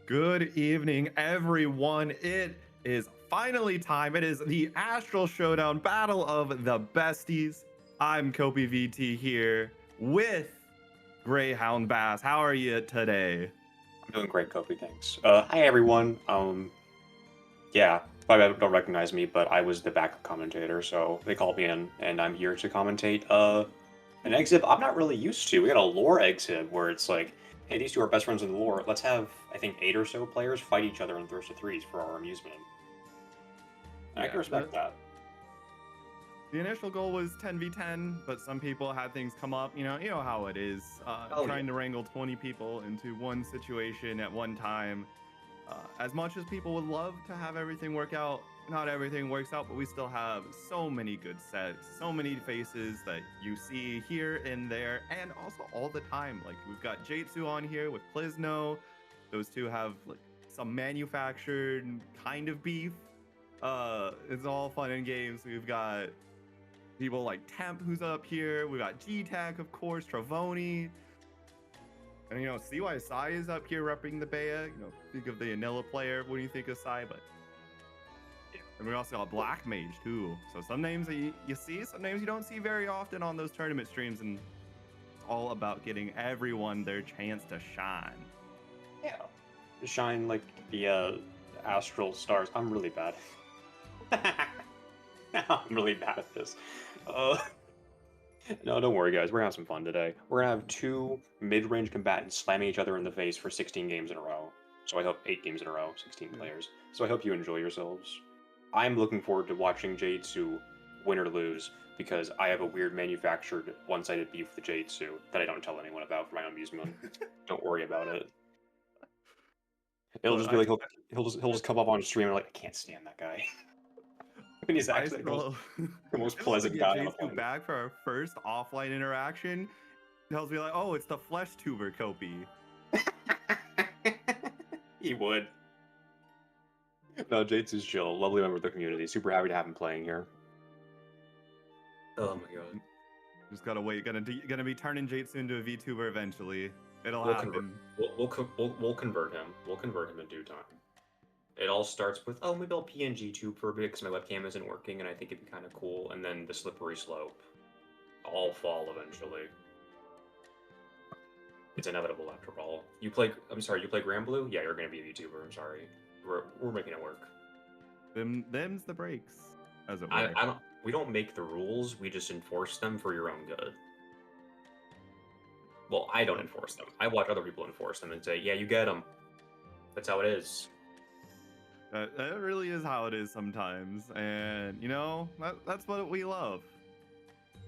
Good evening, everyone. It is finally time. It is the Astral Showdown Battle of the Besties. I'm Copi VT here with GreyHoundBass. How are you today? I'm doing great, Copi, thanks. Hi everyone. Yeah, probably don't recognize me, but I was the backup commentator, so they called me in, and I'm here to commentate an exhib I'm not really used to. We got a lore exhib where it's like, hey, these two are best friends in the lore. Let's have, I think, 8 or so players fight each other in thirst of threes for our amusement. I Yeah, can respect that. the initial goal was 10v10, but some people had things come up. You know how it is. Oh, Trying yeah. to wrangle 20 people into one situation at one time. As much as people would love to have everything work out, not everything works out, but we still have so many good sets, so many faces that you see here and there, and also all the time. Like we've got Jaytsu on here with Plisno. Those two have like some manufactured kind of beef. It's all fun and games. We've got people like Temp who's up here. We got GTek, of course, Trevoni. And SeeWhyCy is up here repping the Bea. Think of the Anila player when you think of Sai, but and we also got BlackMage too. So some names that you see, some names you don't see very often on those tournament streams, and it's all about getting everyone their chance to shine. Yeah. Shine like the astral stars. I'm really bad. I'm really bad at this. Uh, No, don't worry, guys. We're gonna have some fun today. We're gonna have two mid-range combatants slamming each other in the face for 16 games in a row. So I hope 8 games in a row, 16 players. So I hope you enjoy yourselves. I'm looking forward to watching Jaytsu win or lose because I have a weird manufactured one-sided beef with Jaytsu that I don't tell anyone about for my own amusement. Don't worry about it. It'll But just be like he'll just come up on stream and like I can't stand that guy. And he's I actually still, the most I still have to pleasant get guy on the Jaytsu planet. back for our first offline interaction. He tells me like, "Oh, it's the flesh tuber Copi." He would. No, Jaytsu's chill. Lovely member of the community. Super happy to have him playing here. Oh my god. Just gotta wait. Gonna be turning Jaytsu into a VTuber eventually. It'll We'll convert. happen. We'll convert him. We'll convert him in due time. It all starts with, oh, maybe I'll PNG tube for a bit because my webcam isn't working and I think it'd be kind of cool, and then the slippery slope. All fall eventually. It's inevitable after all. I'm sorry, you play Granblue? Yeah, you're gonna be a VTuber. I'm sorry. We're making it work. Them's the breaks, as it I were. don't. We don't make the rules. We just enforce them for your own good. Well, I don't enforce them. I watch other people enforce them and say, yeah, you get them. That's how it is. That really is how it is sometimes, and that's what we love.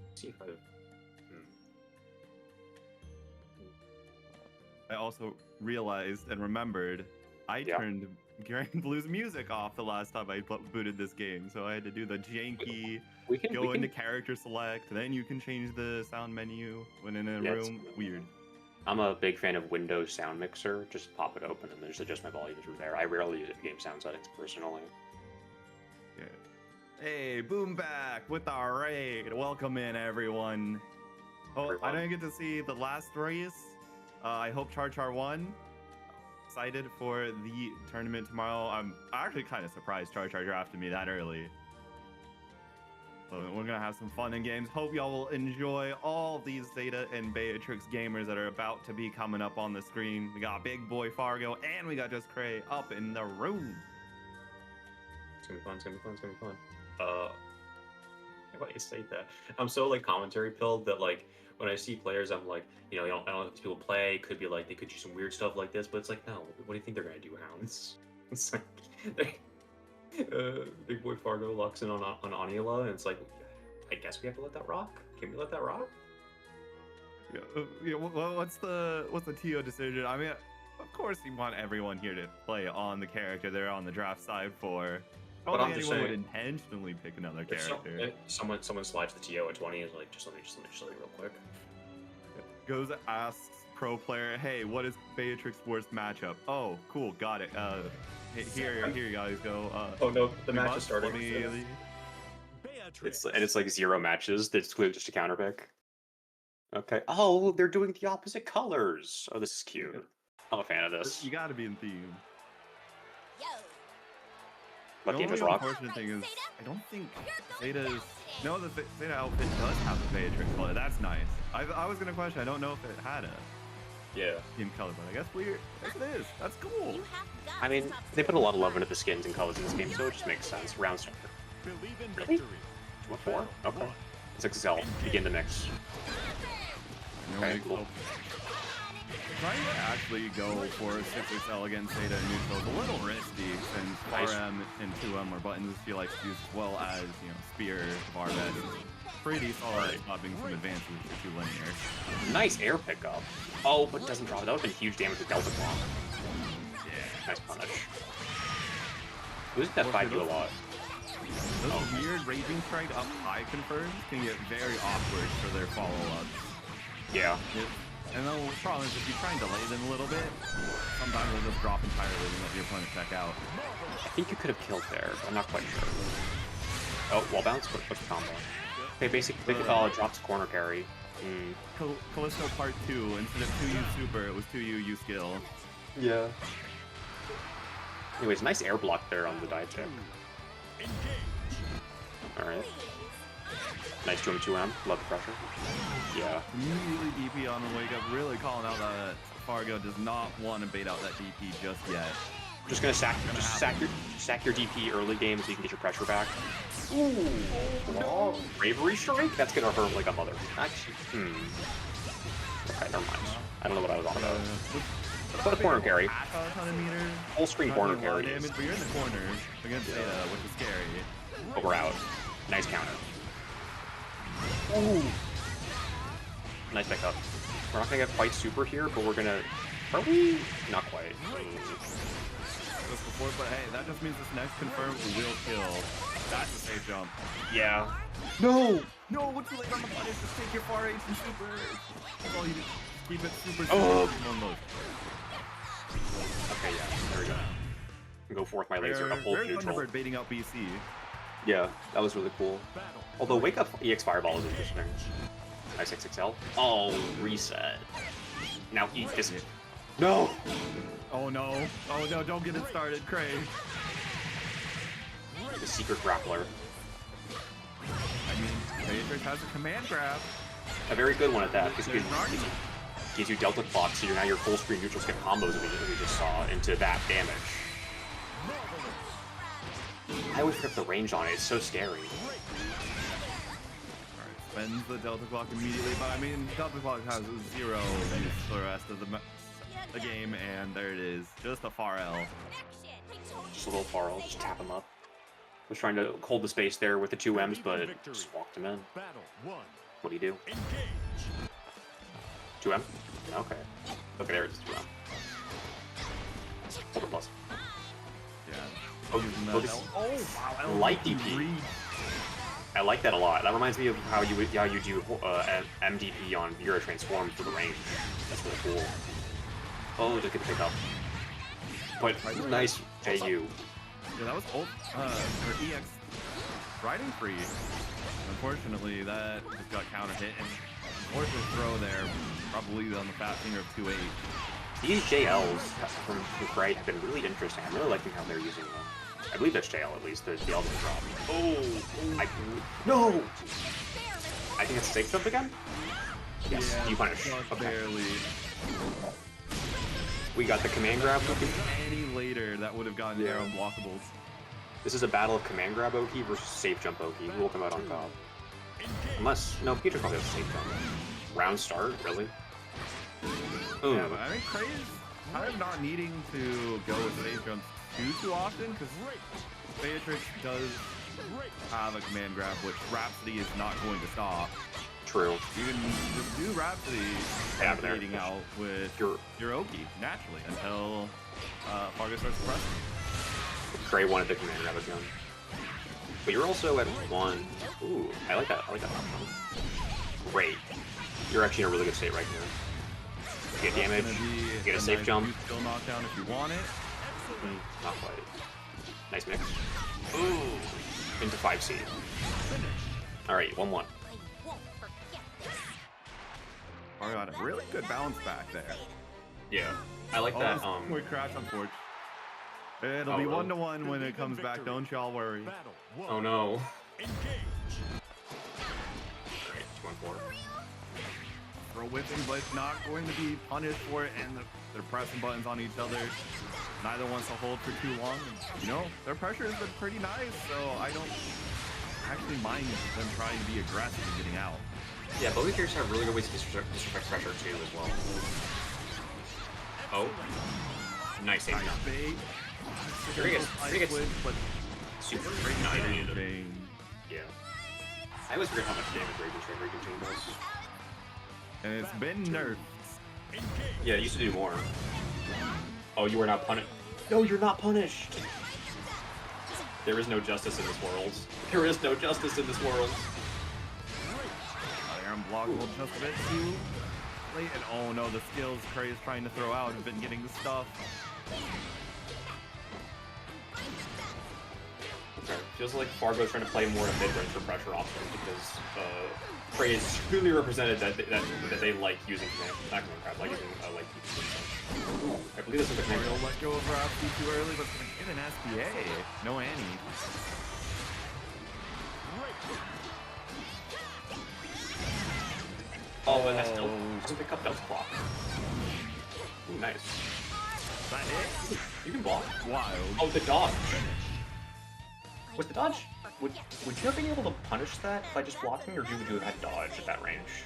Let's see if I. I also realized and remembered I Yeah. turned Grand Blue's music off the last time I booted this game, so I had to do the janky We can go into character select, then you can change the sound menu when in a room. Weird. I'm a big fan of Windows Sound Mixer. Just pop it open and then just adjust my volume through there. I rarely use it in game sound settings personally. Yeah. Hey, Boom back with our raid. Welcome in, everyone. Oh, I didn't get to see the last race. I hope Char won. Excited for the tournament tomorrow. I'm actually kind of surprised Char drafted me that early. So we're gonna have some fun and games. Hope y'all will enjoy all these Zeta and Beatrix gamers that are about to be coming up on the screen. We got BigBoyFargo and we got just Cray up in the room. It's gonna be fun. It's gonna be fun. It's gonna be fun. Why do you say that? I'm so like commentary pilled that like when I see players, I'm like, I don't know if people play. It could be like they could do some weird stuff like this, but it's like, no. What do you think they're gonna do, Hounds? It's like Big Boy Fargo locks in on Anila, and it's like, I guess we have to let that rock. Can we let that rock? Yeah, what's the TO decision? I mean, of course you want everyone here to play on the character they're on the draft side for. I don't think anyone would intentionally pick another character. If someone slides the TO at 20 is like, just let me real quick. Goes asks pro player, hey, what is Beatrix's worst matchup? Oh, cool, got it. Here you guys go. Oh no, the match is starting. It's like 0 matches. That's clearly just a counter pick. Okay. Oh, they're doing the opposite colors. Oh, this is cute. I'm a fan of this. You gotta be in theme. But The game is only rock. unfortunate thing is, I don't think Zeta's... No, the Zeta outfit does have a Beatrix color. That's nice. I was gonna question, I don't know if it had a theme color, but I guess it is. That's cool. I mean, they put a lot of love into the skins and colors in this game, so it just makes sense. Round starter. Really? 4? Okay. 6XL. Begin the mix. Okay, cool. Trying to actually go for 6XL against Zeta and neutral is a little risky since RM and 2M are buttons she likes to use as well as, you know, Spear, Varvet. Pretty solid stopping some advances for 2 linear. Nice air pickup. Oh, but doesn't drop it. That would have been huge damage with Delta Block. Yeah, nice punish. Losing that 5 do a lot. Those weird Raging Strike up high confirms can get very awkward for their follow-ups. Yeah. And the problem is if you try and delay them a little bit, sometimes they'll just drop entirely and let your opponent check out. I think you could have killed there, but I'm not quite sure. Oh, wall bounce? What's the combo? Okay, basically, drops corner carry. Callisto Part 2, instead of 2U Super, it was 2U U Skill. Yeah. Anyways, nice air block there on the die tick. Alright. Nice 2M. Love the pressure. Yeah. Immediately DP on the wake up, really calling out that Fargo does not want to bait out that DP just yet. Just gonna sack your DP early game so you can get your pressure back. Ooh, no. Bravery Strike? That's gonna hurt like a mother. Actually, okay, never mind. I don't know what I was on about. But a corner carry. Full screen corner carry. Damage, but you're in the corner against Zeta, which is scary. But we're out. Nice counter. Ooh. Nice pickup. We're not gonna get quite super here, but we're gonna. Are we? Not quite. Just before, but hey, that just means this next confirmed will kill. That's a safe jump. Yeah. No! No, what's too late on the punish? Just take your far H and super. That's all you do. Keep it super. Okay, yeah. There we go. Go forth my laser. Up hold neutral. Thunderbird baiting out BC. Yeah, that was really cool. Although Wake Up EX Fireball is interesting. Nice 6XL. Oh, reset. Now eat this. No! Oh no. Oh no, don't get it started, Cray. The secret grappler. I mean, Beatrix has a command grab. A very good one at that, because it gives you Delta Clock, so now your full screen neutral skip combos that we just saw into that damage. I always forget the range on it, it's so scary. Alright, spends the Delta Clock immediately, but I mean, Delta Clock has 0 use for the rest of the game, and there it is. Just a far L. Just a little far L, just tap him up. Was trying to hold the space there with the 2Ms, but it just walked him in. What do you do? 2M? Okay. Okay, there it is, 2M. Hold the plus. Yeah. Oh, light DP. I like that a lot. That reminds me of how you do MDP on Vera Transform for the range. That's really cool. Oh, just get the pick up. But nice JU. Yeah, that was old for EX riding free. Unfortunately, that just got counter hit and unfortunate throw there, probably on the fat finger of 2-8. These JLs from Cray have been really interesting. I'm really liking how they're using them. I believe that's JL at least, the ultimate drop. Oh! No! I think it's safe jump again? Yes, yeah, you punish. Okay. Barely. We got the command grab. Any later, that would have gotten arrow blockables. This is a battle of command grab Oki versus safe jump Oki. Who will come out on top? Unless, no, Peter probably has a safe jump. Round start, really? Ooh. Yeah, but I think Cray is kind of not needing to go with safe jumps too often, because Beatrix does have a command grab, which Rhapsody is not going to stop. True. You can just do Rhapsody baiting out with your Oki naturally until Fargo starts pressing. Cray wanted the command grab again. But you're also at 1. Ooh, I like that. I like that option. Great. You're actually in a really good state right now. You get damage, you get a safe jump. Still knockdown if you want it. Not quite. Nice mix. Ooh. Into 5C. Alright, 1-1. Fargo got a really good bounce back there. Yeah. I like that. We crash on Forge. It'll be 1-1 when it comes back. Don't y'all worry. Oh no. Alright, 2-1-4. Throw whipping, but not going to be punished for it, and they're pressing buttons on each other. Neither wants to hold for too long. And, you know, their pressure has been pretty nice, so I don't actually mind them trying to be aggressive and getting out. Yeah, both characters have really good ways to disrespect pressure too as well. Oh. Nice save. Pretty good. But super great. No, yeah. I always forget how much damage Raging Chain does. And it's been nerfed. Yeah, it used to do more. Oh, you are not punished. No, you're not punished. There is no justice in this world. There is no justice in this world. Iron blockable just a bit too late. And oh no, the skills Cray is trying to throw out have been getting the stuff. Okay. Feels like Fargo's trying to play more in mid-range for pressure options because Cray is truly represented that they like using not command crab, like using like Ooh, I believe this is the command. He'll let go of Rhapsody too early, but it's gonna get an SBA. No Annie. Oh, and that still doesn't pick up Delta Clock. Ooh, nice. Is that it? You can block. Wild. Oh, the dodge. Was the dodge? Would you have been able to punish that by just blocking, or would you have had dodge at that range?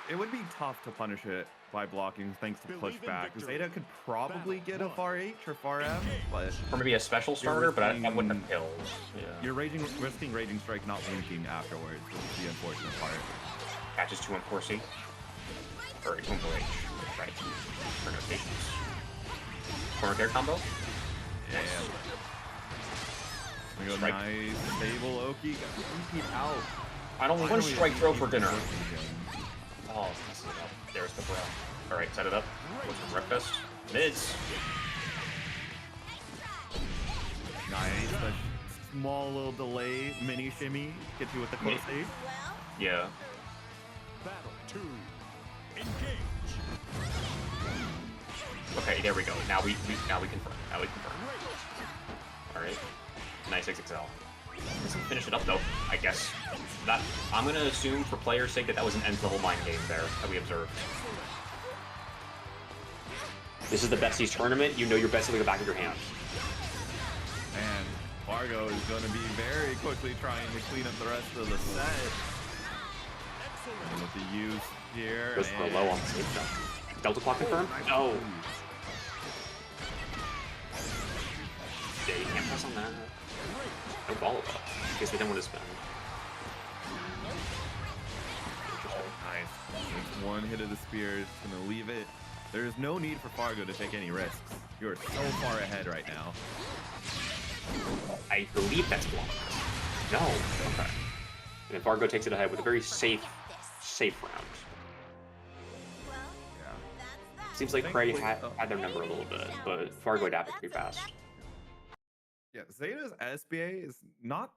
It would be tough to punish it by blocking thanks to pushback. Zeta could probably get a far H or far M, but or maybe a special starter, but I wouldn't have killed. Yeah. You're risking Raging Strike not winking afterwards, which is the unfortunate part. Catches 2-1-4C. Or 2-1-4H. Right. For notations. Corner care combo? Yeah. We go nice, stable Oki, got repeat out. I don't want strike throw for dinner. Oh, messing it up. There's the bro. Alright, set it up. What's from breakfast? Mids. Nice. A small little delay, mini shimmy. Get you with the close save. Yeah. Battle 2. Engage. Okay, there we go. Now we confirm. Now we confirm. Alright. Nice XXL. Doesn't finish it up though, I guess. That I'm gonna assume for players' sake that was an end to the whole mind game there that we observed. This is the Besties tournament. You know your Bestie like the back of your hand. And Fargo is going to be very quickly trying to clean up the rest of the set. And with the use here. Goes for a low on the safe jump. Delta clock confirmed? No. Yeah, you can't press on that. No follow-up. I guess they don't want to spend. Nice. Takes one hit of the spear. It's going to leave it. There's no need for Fargo to take any risks. You're so far ahead right now. I believe that's blocked. No. Okay. And then Fargo takes it ahead with a very safe round. Yeah. Seems like Cray had their number a little bit, but Fargo adapted pretty fast. Yeah, Zeta's SBA is not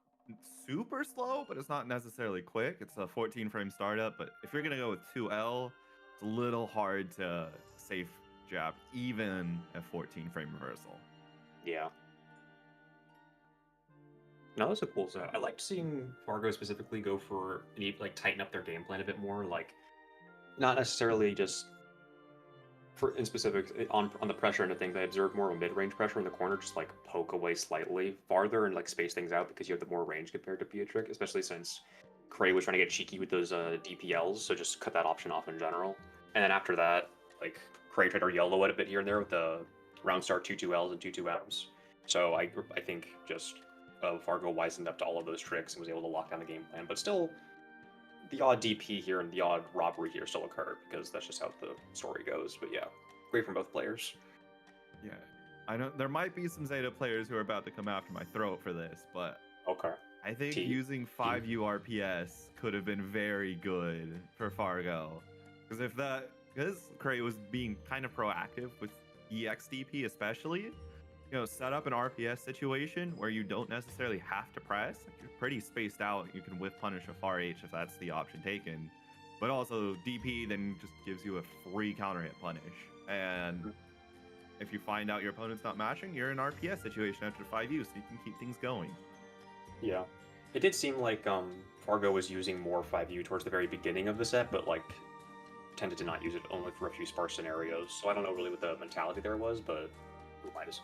super slow, but it's not necessarily quick. It's a 14 frame startup, but if you're going to go with 2L, it's a little hard to safe jab, even a 14 frame reversal. Yeah. No, that's a cool set. I liked seeing Fargo specifically go for, like, tighten up their game plan a bit more, like, not necessarily just in specific on the pressure end of things. I observed more of a mid-range pressure in the corner, just like poke away slightly farther and like space things out because you have the more range compared to Beatrix, especially since Cray was trying to get cheeky with those DPLs, so just cut that option off in general. And then after that, like Cray tried to yellow it a bit here and there with the round start 2-2Ls and 2-2Ms. So I think just Fargo wisened up to all of those tricks and was able to lock down the game plan, but still the odd DP here and the odd robbery here still occurred because that's just how the story goes. But yeah, great from both players. Yeah, I know there might be some Zeta players who are about to come after my throat for this, but okay, I think using 5 URPS could have been very good for Fargo, because Cray was being kind of proactive with EXDP especially. You know, set up an RPS situation where you don't necessarily have to press. You're pretty spaced out. You can whiff punish a far H if that's the option taken. But also DP then just gives you a free counter hit punish. And if you find out your opponent's not matching, you're in RPS situation after 5U, so you can keep things going. Yeah. It did seem like Fargo was using more 5U towards the very beginning of the set, but like tended to not use it only for a few sparse scenarios. So I don't know really what the mentality there was, but who might have.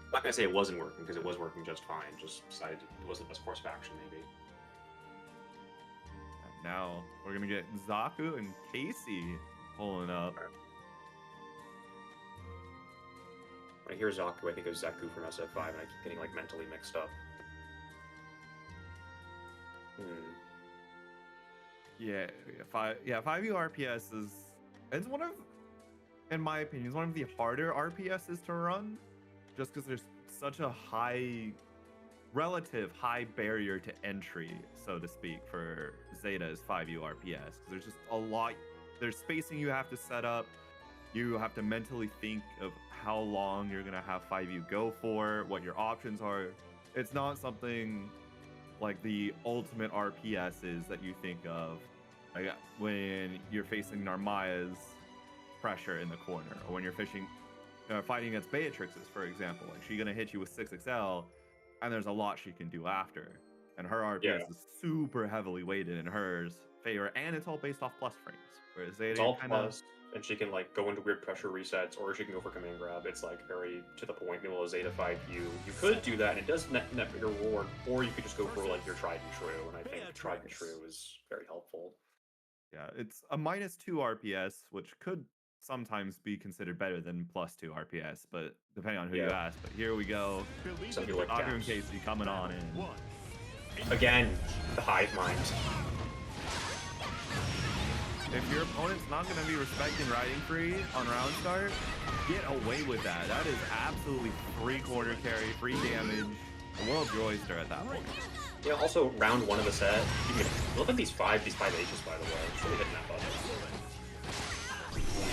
I'm not gonna say it wasn't working because it was working just fine. Just decided it wasn't the best course of action, maybe. And now we're gonna get Zaku and Kasy pulling up. When I hear Zaku, I think of Zaku from SF5, and I keep getting like mentally mixed up. Yeah, 5U RPS it's one of, in my opinion, it's one of the harder RPSs to run, just because there's such a relative high barrier to entry, so to speak, for Zeta's 5U RPS. There's just a lot, there's spacing you have to set up. You have to mentally think of how long you're gonna have 5U go for, what your options are. It's not something like the ultimate RPSs that you think of, like when you're facing Narmaya's pressure in the corner, or when you're fighting against Beatrix's, for example. Like, she's gonna hit you with 6XL, and there's a lot she can do after. And her RPS is super heavily weighted in hers favor, and it's all based off plus frames. Whereas Zeta, it's all plus, and she can like go into weird pressure resets, or she can go for command grab. It's like very to the point. Meanwhile, Zeta 5U, you could do that, and it does net bigger reward, or you could just go for like your tried and true. And I think tried and true is very helpful. Yeah, it's a -2 RPS, which could sometimes be considered better than +2 RPS, but depending on who you ask. But here we go. Some people like Zaku and Kasy coming on in. Again, the hive mind. If your opponent's not going to be respecting riding free on round start, get away with that. That is absolutely free quarter carry, free damage. The world's your oyster at that point. Yeah, also round 1 of the set, you can look at these 5 H's, by the way. It's really hitting that button.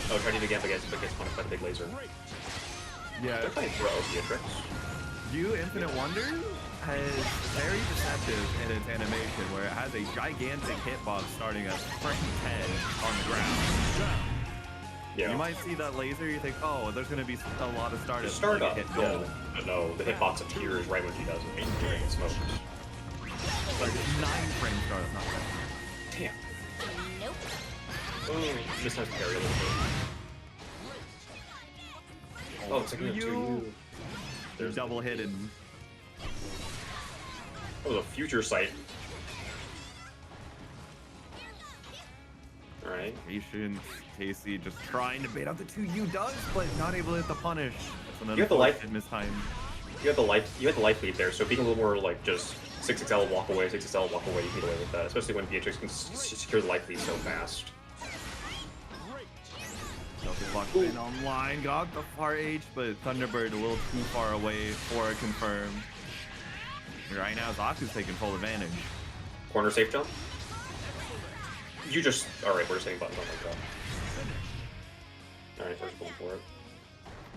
Oh, try to do it again, but gets punished by the big laser. Yeah. They're playing throw, Beatrix. You Infinite Wonder is very deceptive in its animation, where it has a gigantic hitbox starting at frame 10 on the ground. Yeah. You might see that laser, you think, oh, there's going to be a lot of startups. Startup, no, the hitbox appears right when she does it. During it smokes. Like 9 frame startup, not that. Damn. Nope. Oh, this has parry a little bit. Oh, it's like you. There's double hidden. Oh, the future sight. Alright. Patient, Kasy just trying to bait out the 2U does, but not able to hit the punish. That's You have the life mistime. You had the life lead there, so being a little more like just 6XL walk away, 6XL walk away, you can get away with that, especially when Beatrix can secure the life lead so fast. In online, got the far H, but Thunderbird a little too far away for a confirm. Right now, Zaku's taking full advantage. Corner safe jump. You just alright. We're just hitting buttons on like that. Alright, first going for it.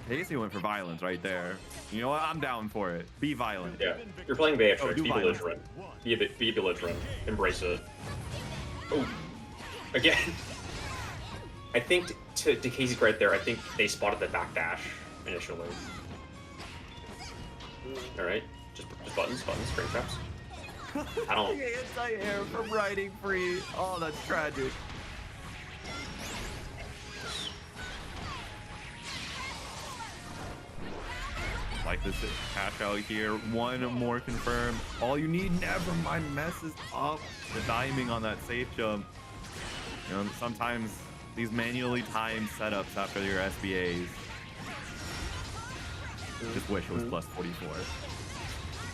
Kasy went for violence right there. You know what? I'm down for it. Be violent. Yeah, you're playing Beatrix. Be belligerent. Be belligerent. Embrace it. Oh, again. I think to Kasy's credit there, I think they spotted the backdash initially. All right, just buttons, spring traps. I don't. The anti-air from riding free. Oh, that's tragic. Like this cash out here. One more confirmed. All you need, never mind, messes up the timing on that safe jump. You know, sometimes these manually timed setups after your SBAs. Just wish it was plus 44.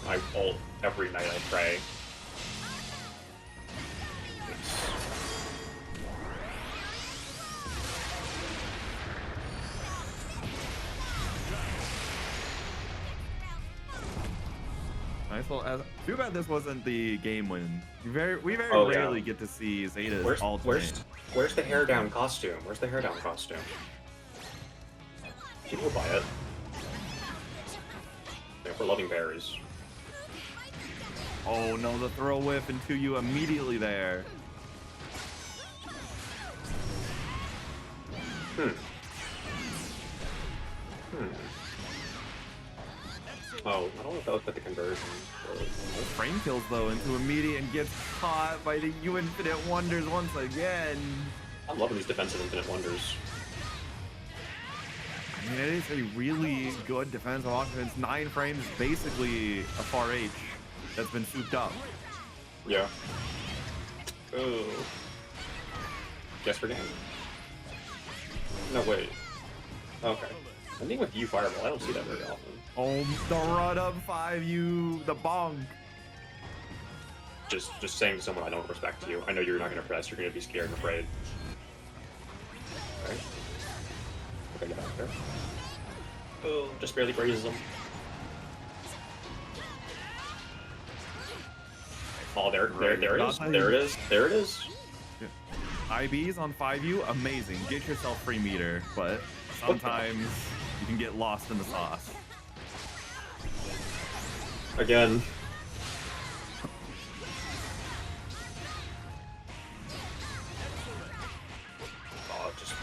I ult every night I pray. Nice. Well, too bad this wasn't the game win. We very rarely get to see Zeta's ultimate. Where's the hair down costume? Where's the hair down costume? People buy it. Yeah, we're loving berries. Oh no, the throw whiff into you immediately there. Hmm. Oh, I don't know if that was the conversion. Frame kills though into immediate and gets caught by the U Infinite Wonders once again. I'm loving these defensive Infinite Wonders. I mean, it is a really good defensive offense. 9 frames, basically a far H that's been souped up. Yeah. Oh. Guess we're game. No, wait. Okay. I think with you, Fireball, I don't see that very often. Oh, the run up 5U, the bonk. Just saying to someone I don't respect you. I know you're not going to press, you're going to be scared and afraid. Okay. Okay, get out there. Oh, just barely grazes him. Oh, there it is. IBs on 5U, amazing. Get yourself free meter, but sometimes you can get lost in the sauce. Again. Oh, just...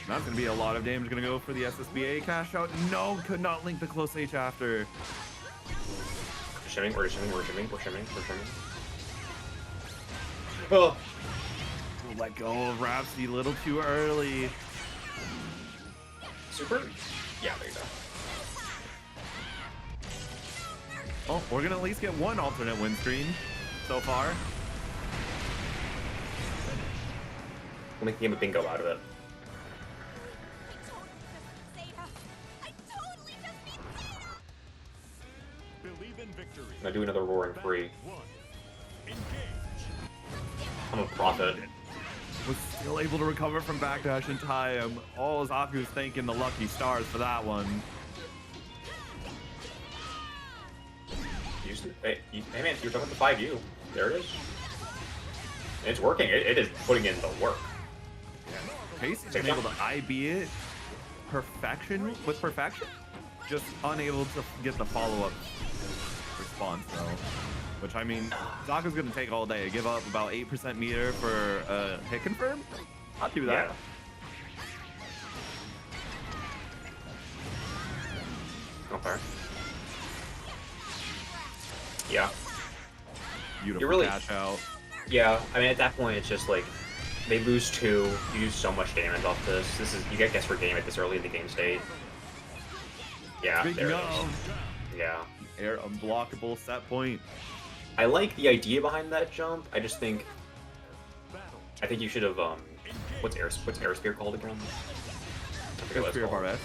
That's gonna be a lot of damage gonna go for the SSBA cash out. No, could not link the close H after. We're shimming. Oh. Let go of Rhapsody a little too early. Super? Yeah, there you go. Oh, we're gonna at least get one alternate win screen so far. We'll make a game of bingo out of it. Believe in victory. I'm gonna do another roaring free. Engage. I'm a prophet. Was still able to recover from backdash in time. Oh, Zaku was thanking the lucky stars for that one. Hey man, you're talking about the 5U. There it is. It's working. It is putting in the work. Kasy's been able to IB it with perfection. Just unable to get the follow-up response though. Which, I mean, Zaku's gonna take all day. Give up about 8% meter for a hit confirm? I'll do that. Yeah. Okay. Yeah. Beautiful really, cash out. Yeah, I mean, at that point, it's just like, they lose 2, you do so much damage off this. You get guess for game at this early in the game state. Yeah, there it is. Yeah. Air unblockable set point. I like the idea behind that jump. I just think you should have what's air spear called again? I forget what it's called. RS.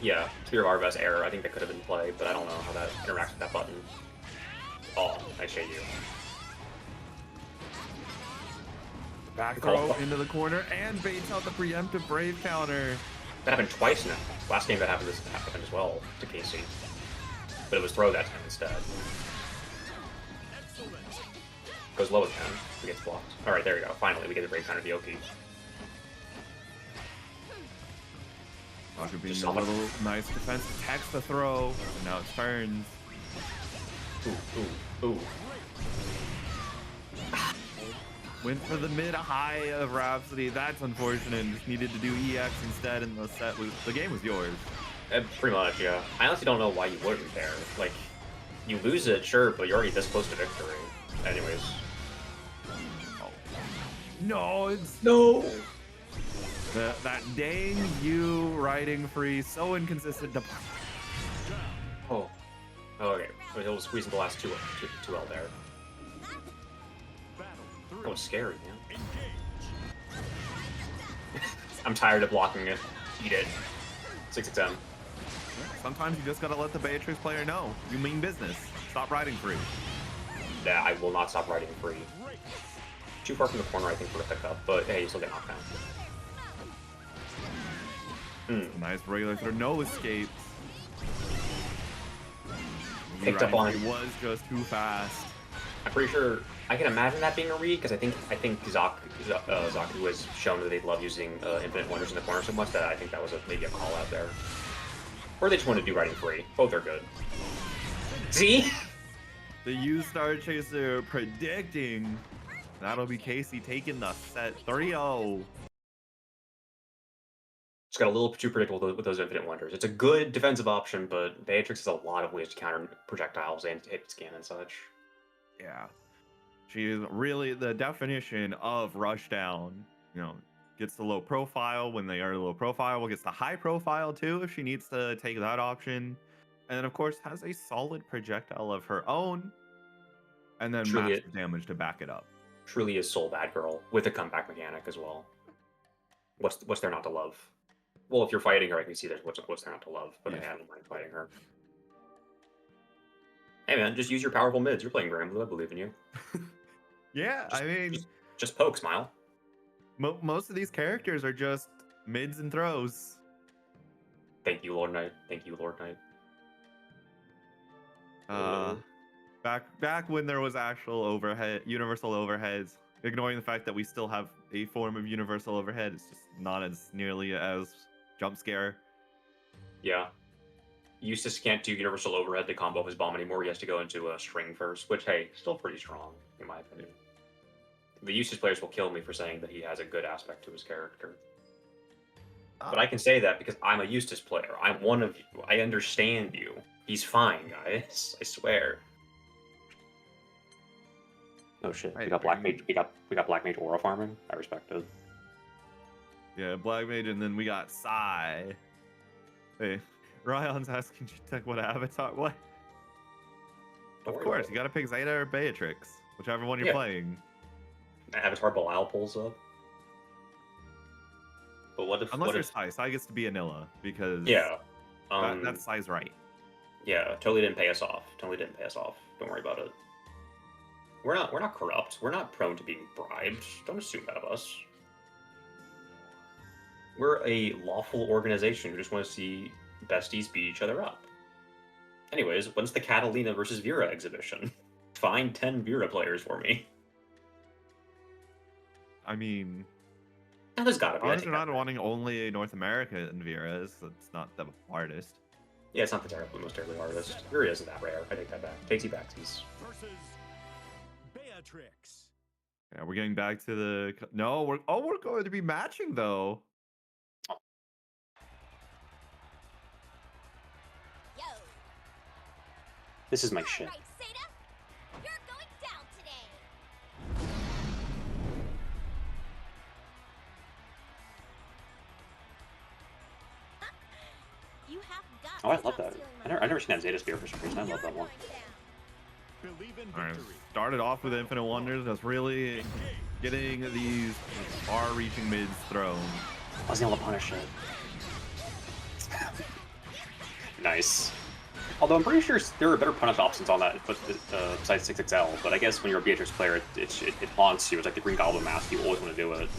Yeah, Spear of RS error. I think that could have been played, but I don't know how that interacts with that button. Oh, I shade you. Back throw into the corner and baits out the preemptive brave counter. That happened twice now. Last game that happened as well to Kasy, but it was throw that time instead. Goes low again. It gets blocked. All right, there we go. Finally, we get the brave counter Yoki. Zaku being a little nice defense attacks the throw. And now it's turns. Ooh. Went for the mid-high of Rhapsody. That's unfortunate. Just needed to do EX instead, and the game was yours. Pretty much, yeah. I honestly don't know why you wouldn't there. Like, you lose it, sure, but you're already this close to victory. Anyways. Oh. No, it's... No! That dang you riding free, so inconsistent. Oh. Okay. It was squeezing the last 2L there. That was scary, man. I'm tired of blocking it. Eat it. 6XM. Sometimes you just gotta let the Beatrix player know. You mean business. Stop riding free. Yeah, I will not stop riding free. Too far from the corner, I think, for the pickup, but hey, you still get knocked down. Nice regular throw. No escapes. Picked up on it. Was just too fast. I'm pretty sure I can imagine that being a read because I think Zaku was shown that they love using Infinite Wonders in the corner so much that I think that was maybe a call out there, or they just want to do riding free. Both are good. See, the U-Star Chaser predicting that'll be Kasy taking the set 3-0. Just got a little too predictable with those Infinite Wonders. It's a good defensive option, but Beatrix has a lot of ways to counter projectiles and hit scan and such. Yeah. She is really the definition of rush down. You know, gets the low profile when they are low profile, gets the high profile too if she needs to take that option. And then, of course, has a solid projectile of her own. And then Truly massive damage to back it up. Truly is Soul Bad Girl with a comeback mechanic as well. What's there not to love? Well, if you're fighting her, I can see there's what's there not to love, but Yeah. I don't mind fighting her. Hey man, just use your powerful mids. You're playing Granblue. I believe in you. Yeah, I mean, just poke, smile. most of these characters are just mids and throws. Thank you, Lord Knight. Thank you, Lord Knight. Back when there was actual universal overheads, ignoring the fact that we still have a form of universal overhead, it's just not as nearly as jump scare. Yeah. Eustace can't do universal overhead to combo his bomb anymore. He has to go into a string first, which, hey, still pretty strong, in my opinion. The Eustace players will kill me for saying that he has a good aspect to his character. But I can say that because I'm a Eustace player. I'm one of you. I understand you. He's fine, guys. I swear. Oh shit. We got BlackMage. We got BlackMage aura farming. I respect it. Yeah, BlackMage, and then we got Psy. Hey, Ryan's asking GTek what avatar. What? Of course, you gotta pick Zeta or Beatrix, whichever one you're playing. Avatar Belial pulls up. But what if? Unless there's Psy. Psy gets to be Anilla because that's Psy's right. Yeah, totally didn't pay us off. Totally didn't pay us off. Don't worry about it. We're not corrupt. We're not prone to being bribed. Don't assume that of us. We're a lawful organization who just want to see besties beat each other up. Anyways, when's the Catalina versus Vera exhibition? Find 10 Vera players for me. I mean, there's gotta be. Honestly, not wanting only a North American Vera is not the hardest. Yeah, it's not the most terribly hardest. Vera isn't that rare. I take that back. Takesy backsies. Versus Beatrix. Yeah, we're getting back to the we're going to be matching though. Yo. This is my shit. Right, Zeta, you're going down today. You have got Oh, I love that. I've never seen that Zeta spear for some reason. I love that one. Believe in All right, victory. started off with Infinite Wonders. That's really getting these far-reaching mids thrown. I was able to punish it. Nice. Although I'm pretty sure there are better punish options on that besides 6XL, but I guess when you're a Beatrix player, it haunts you. It's like the Green Goblin mask. You always want to do it.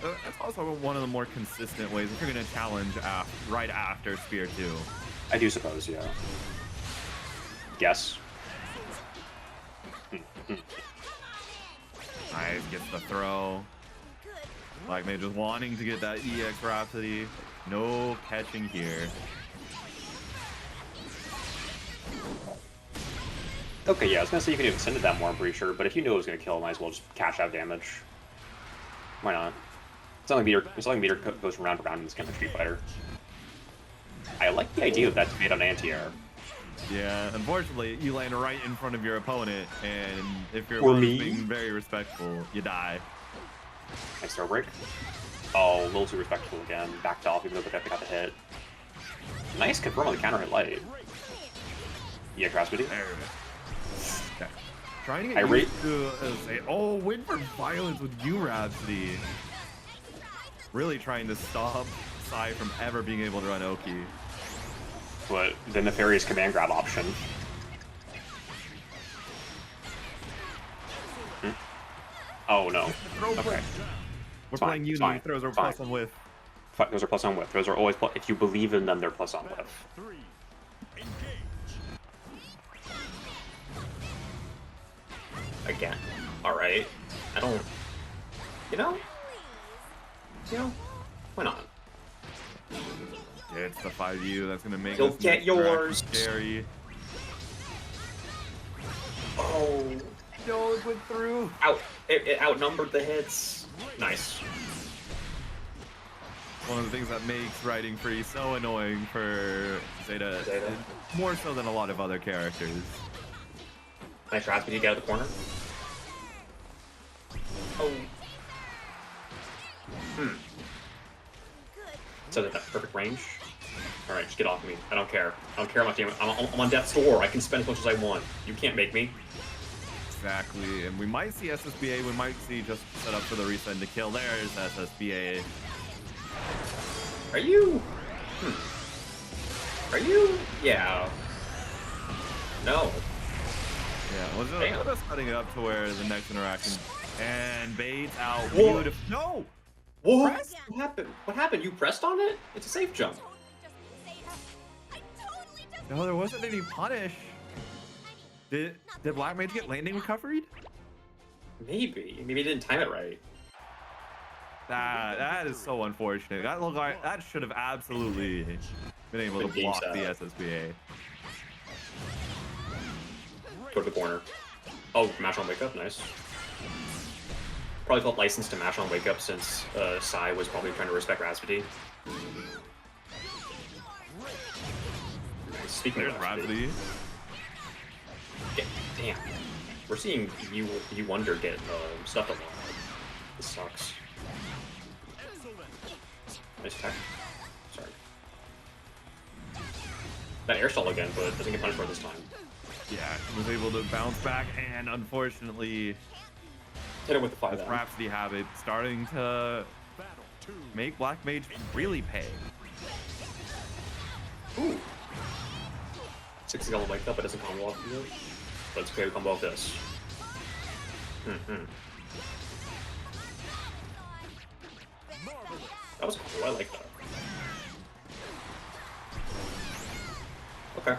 That's also one of the more consistent ways if you're going to challenge right after Spear 2. I do suppose, yeah. Guess. Nice, gets the throw. BlackMage just wanting to get that EX Rhapsody. No catching here. Okay, yeah, I was gonna say you could have extended that more, I'm pretty sure, but if you knew it was gonna kill, might as well just cash out damage. Why not? It's not like meter goes round and round in this game of Street Fighter. I like the idea of that made on anti-air. Yeah, unfortunately, you land right in front of your opponent, and if you're being very respectful, you die. Nice throw break. Oh, a little too respectful again. Backed off even though they got the hit. Nice confirm on the counter hit light. Yeah, Crossbody. Okay. Trying to get used to say, oh, win for violence with you, Rhapsody. Really trying to stop Psy from ever being able to run Oki. But the nefarious command grab option. Oh no. Okay. We're playing Uni. Throws are plus on whiff. Those are plus on whiff. Those are always plus. If you believe in them, they're plus on whiff. Again. Alright. I don't. You know, why not? It's the 5U that's gonna make You'll this get yours. scary. Oh. No, it went through. It outnumbered the hits. Nice. one of the things that makes riding free so annoying for Zeta, Zeta. more so than a lot of other characters. Nice try. Did you get out of the corner? Oh. So that perfect range. All right, just get off me. I don't care. I don't care about damage. I'm on death's door. I can spend as much as I want. You can't make me. Exactly, and we might see SSBA. We might see just set up for the resend to kill. There's SSBA. Are you? Are you? Yeah. No. Yeah, was it setting it up to where the next interaction and baits out Whoa. beautiful. No! What? Press? What happened? What happened? You pressed on it? It's a safe jump. No, there wasn't any punish. Did BlackMage get landing recovered? Maybe. Maybe he didn't time it right. That is so unfortunate. That looked like that should have absolutely been able to Good game block set. the SSBA. Go to the corner. Oh, mash on wake up. Nice. Probably felt licensed to mash on wake up since Sai was probably trying to respect Rhapsody. Nice. Speaking There's of Rhapsody. Rhapsody. Damn. We're seeing you Wonder get stuff a lot. This sucks. Nice attack. Sorry. That air stall again, but doesn't get punished for it this time. Yeah, was able to bounce back, and unfortunately, Hit it with the 5 this down. Rhapsody habit starting to make BlackMage really pay. Ooh. 60 level wake up, it doesn't combo off of you. But it's okay to combo off this. That was cool, I like that. Okay.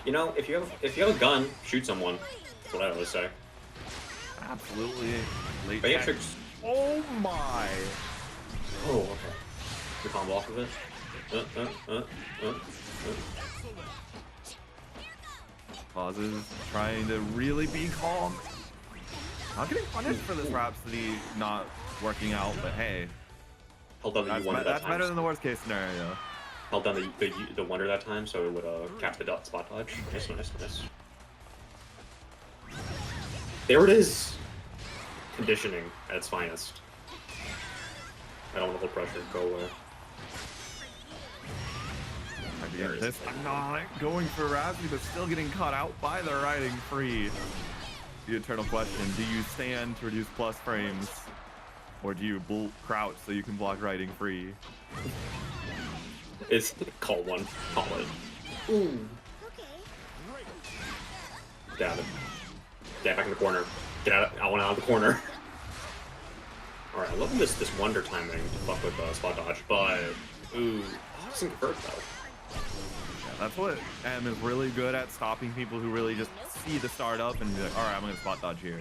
You know, if you have a gun, shoot someone. That's what I always say. Absolutely. Late Beatrix. Oh my! Oh, okay. The combo off of it. Pauses, trying to really be calm. Not getting punished for this Rhapsody not working out, but hey, Held down the that's, Wonder that that's time. better than the worst case scenario. Held down the Wonder that time, so it would catch the spot dodge. Nice, nice, nice. There it is! Conditioning at its finest. I don't want to hold pressure. Go away. Again, this not going for Rhapsody, but still getting caught out by the riding free. The eternal question: do you stand to reduce plus frames, or do you crouch so you can block riding free? It's call one. Call it. Ooh. Dab it. Dab back in the corner. Get out. I want out of the corner. All right. I love this Wonder timing to fuck with spot dodge, but ooh, it doesn't convert though. That's what M is really good at, stopping people who really just see the start up and be like, all right, I'm gonna spot dodge here.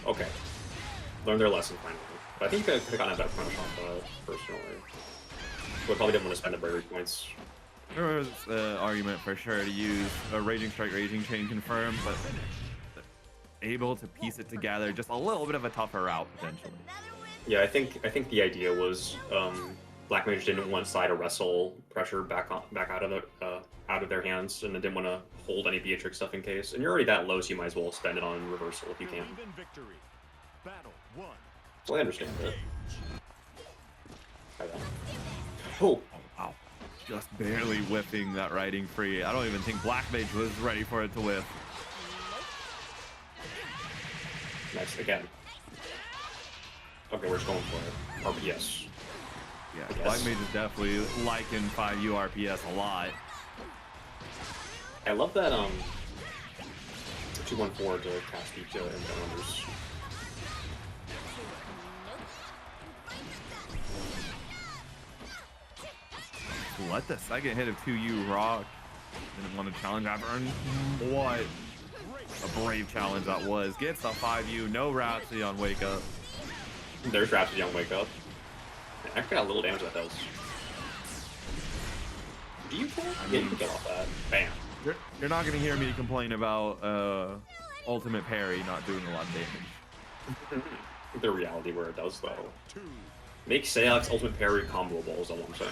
Okay. Learned their lesson finally. But I think I could have gotten a better punish off personally. But probably didn't want to spend the bravery points. There was the argument for sure to use a Raging Strike, Raging Chain confirm, but able to piece it together, just a little bit of a tougher route potentially. Yeah, I think the idea was BlackMage didn't want Sai to wrestle pressure back out of their hands, and they didn't want to hold any Beatrix stuff in case. And you're already that low, so you might as well spend it on reversal if you can. So I understand it. Oh, Wow. Just barely whipping that riding free. I don't even think BlackMage was ready for it to whip. nice again. Okay, we're just going for it. RPS. Yeah, I guess. BlackMage is definitely liking 5U RPS a lot. I love that 214 to cast each numbers. Let the second hit of 2U rock. Didn't want to challenge after. What a brave challenge that was. Gets the 5U, no Rhapsody on wake up. There's Rhapsody on wake up. I got a little damage that does. Do you care? Yeah, you can get off that. Bam. You're not gonna hear me complain about ultimate parry not doing a lot of damage. the reality where it does, though. Make Seox ultimate parry comboable is all I'm saying.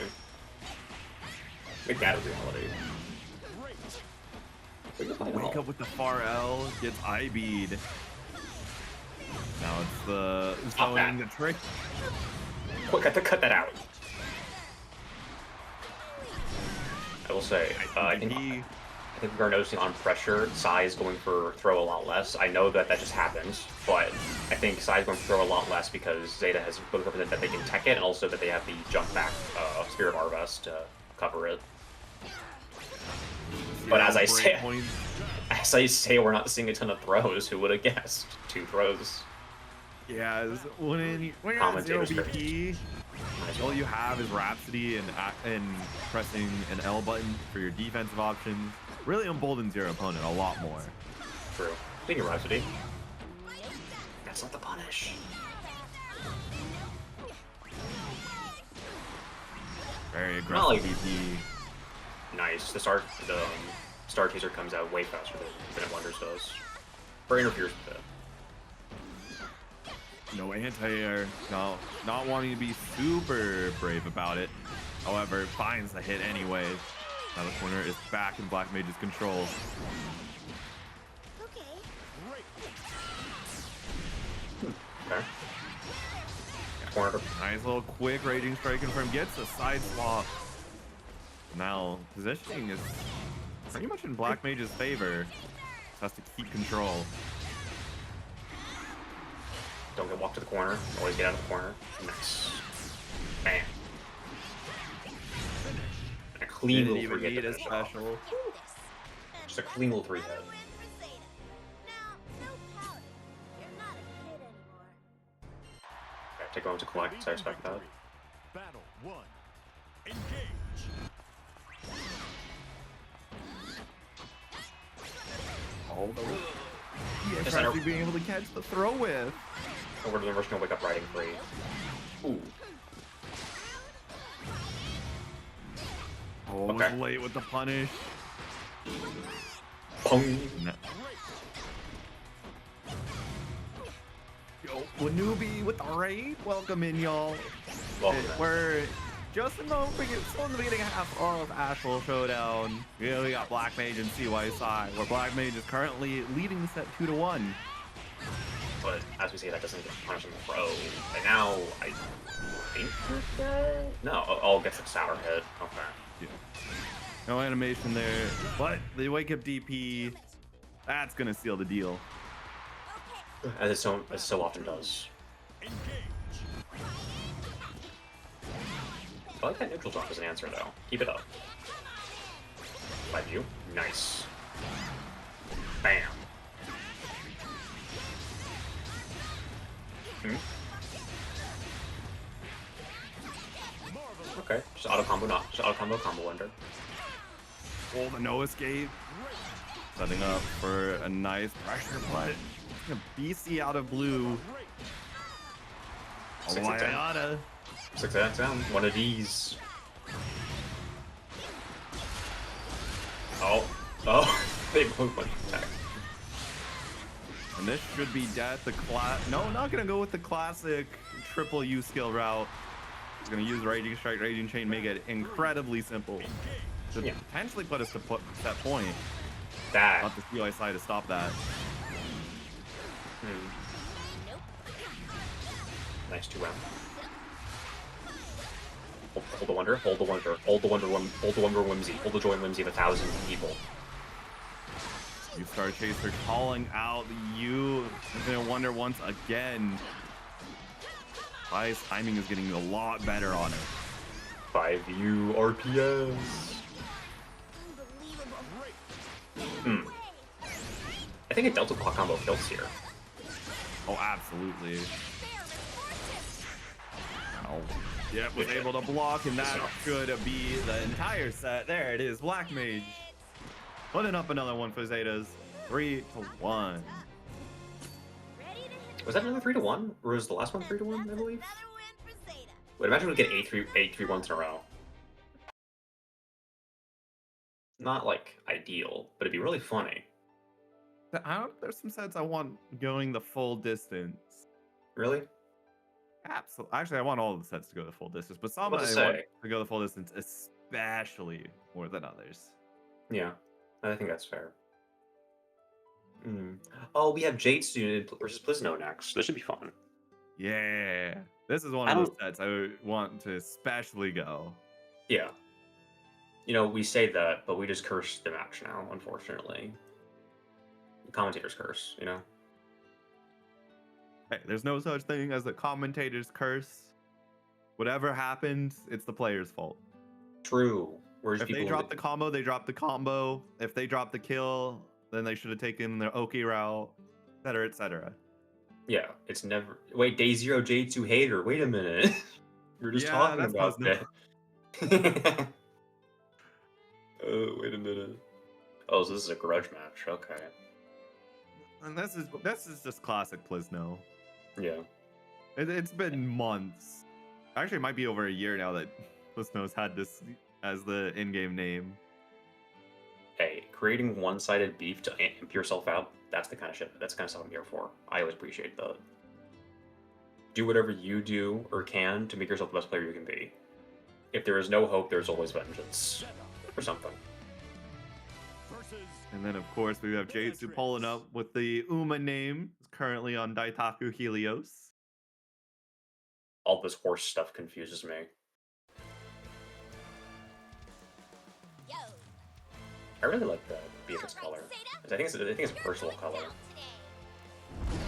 Make that a reality. Wake up with the far L, gets IB'd. Now it's the zoning the trick. Quick, cut that out. I will say, I think we're noticing on pressure, Sai is going for throw a lot less. I know that just happens, but I think Sai is going to throw a lot less because Zeta has both represented that they can tech it and also that they have the jump back Spear of Arvest to cover it. But as I say, we're not seeing a ton of throws. Who would have guessed? 2 throws. Yeah, when you're at 0 BP, all you have is Rhapsody and pressing an L button for your defensive options. Really emboldens your opponent a lot more. True. Speaking of Rhapsody, that's not the punish. Very aggressive BP. Nice. The Star Chaser comes out way faster than it Wonders does. Or interferes with it. No anti-air. No, not wanting to be super brave about it. However, finds the hit anyway. Now the corner is back in BlackMage's control. Okay. Corner. Nice little quick raging strike confirm. Gets a side swap. Now positioning is pretty much in BlackMage's favor. Just has to keep control. Don't get walked to the corner. Always get out of the corner. Nice. Bam. A clean little 3 hit. Special. Just a clean little 3 hit. Okay, take a moment to collect, so I expect that. Battle 1. Engage. Oh, yeah, actually being able to catch the throw with. Over to the version of Wake Up Riding Free. Ooh. Oh, okay. Late with the punish. Pong. No. Yo, Wanubi with the raid. Welcome in, y'all. We're just in the beginning half of Astral Showdown. Yeah, we got BlackMage and SeeWhyCy, where BlackMage is currently leading the set 2-1. But as we say, that doesn't get punished on the throw. And now I think we're dead. No, I'll get the sour hit. Okay. Yeah. No animation there, but the wake up DP, that's gonna seal the deal. As it so often does. I like that neutral drop as an answer though. Keep it up. Like you. Nice. Bam. Okay, just auto combo, not just auto combo under. Oh, the no escape. Setting up for a nice pressure play. BC out of blue. Oh, Hiatus. 6 down. One of these. Oh. They both went attack. And this should be death. No, not gonna go with the classic triple U skill route. He's gonna use Raging Strike, Raging Chain, make it incredibly simple to potentially put us to that point. Not the SeeWhyCy to stop that. Nice 2M. Hold the wonder, hold the wonder, hold the wonder, hold the wonder whimsy, hold the joy and whimsy of 1,000 people. You Star Chaser calling out the U. I'm gonna wonder once again. His timing is getting a lot better on it. 5U RPS. I think a Delta Block combo kills here. Oh, absolutely. Oh. Yep, was able to block, and that should be the entire set. There it is, BlackMage. Putting up another one for Zetas. 3-1. Was that another 3-1? Or was the last one 3-1, I believe? Wait, imagine we get 8-3-1s in a row. Not, like, ideal, but it'd be really funny. There's some sets I want going the full distance. Really? Absolutely. Actually, I want all of the sets to go the full distance, but some What I to want say? to go the full distance, especially more than others. Yeah, I think that's fair. Oh, we have Jaytsu versus Plisno next. This should be fun. Yeah, this is one I of those don't. sets I would want to especially go. Yeah. You know, we say that, but we just curse the match now, unfortunately. The commentators curse, you know? Hey, there's no such thing as a commentator's curse. Whatever happens, it's the player's fault. True. Whereas If they people drop the combo, they drop the combo. If they drop the kill, then they should have taken their Oki route, etc., etc. Yeah, it's never. Wait, Day Zero J2 hater. Wait a minute. You're just Yeah, talking that's about Plisno. that. Oh, wait a minute. Oh, so this is a grudge match. Okay. And this is just classic Plisno. Yeah. It's been months. Actually, it might be over a year now that Plisno's had this as the in-game name. Hey, creating one-sided beef to amp yourself out, that's the kind of shit, that's the kind of stuff I'm here for. I always appreciate that. Do whatever you do or can to make yourself the best player you can be. If there is no hope, there's always vengeance. Or something. And then, of course, we have Jaytsu pulling up with the Uma name, currently on Daitaku Helios. All this horse stuff confuses me. Yo. I really like the Beatrix All right, color. Zeta, I think it's a you're personal going color. down today.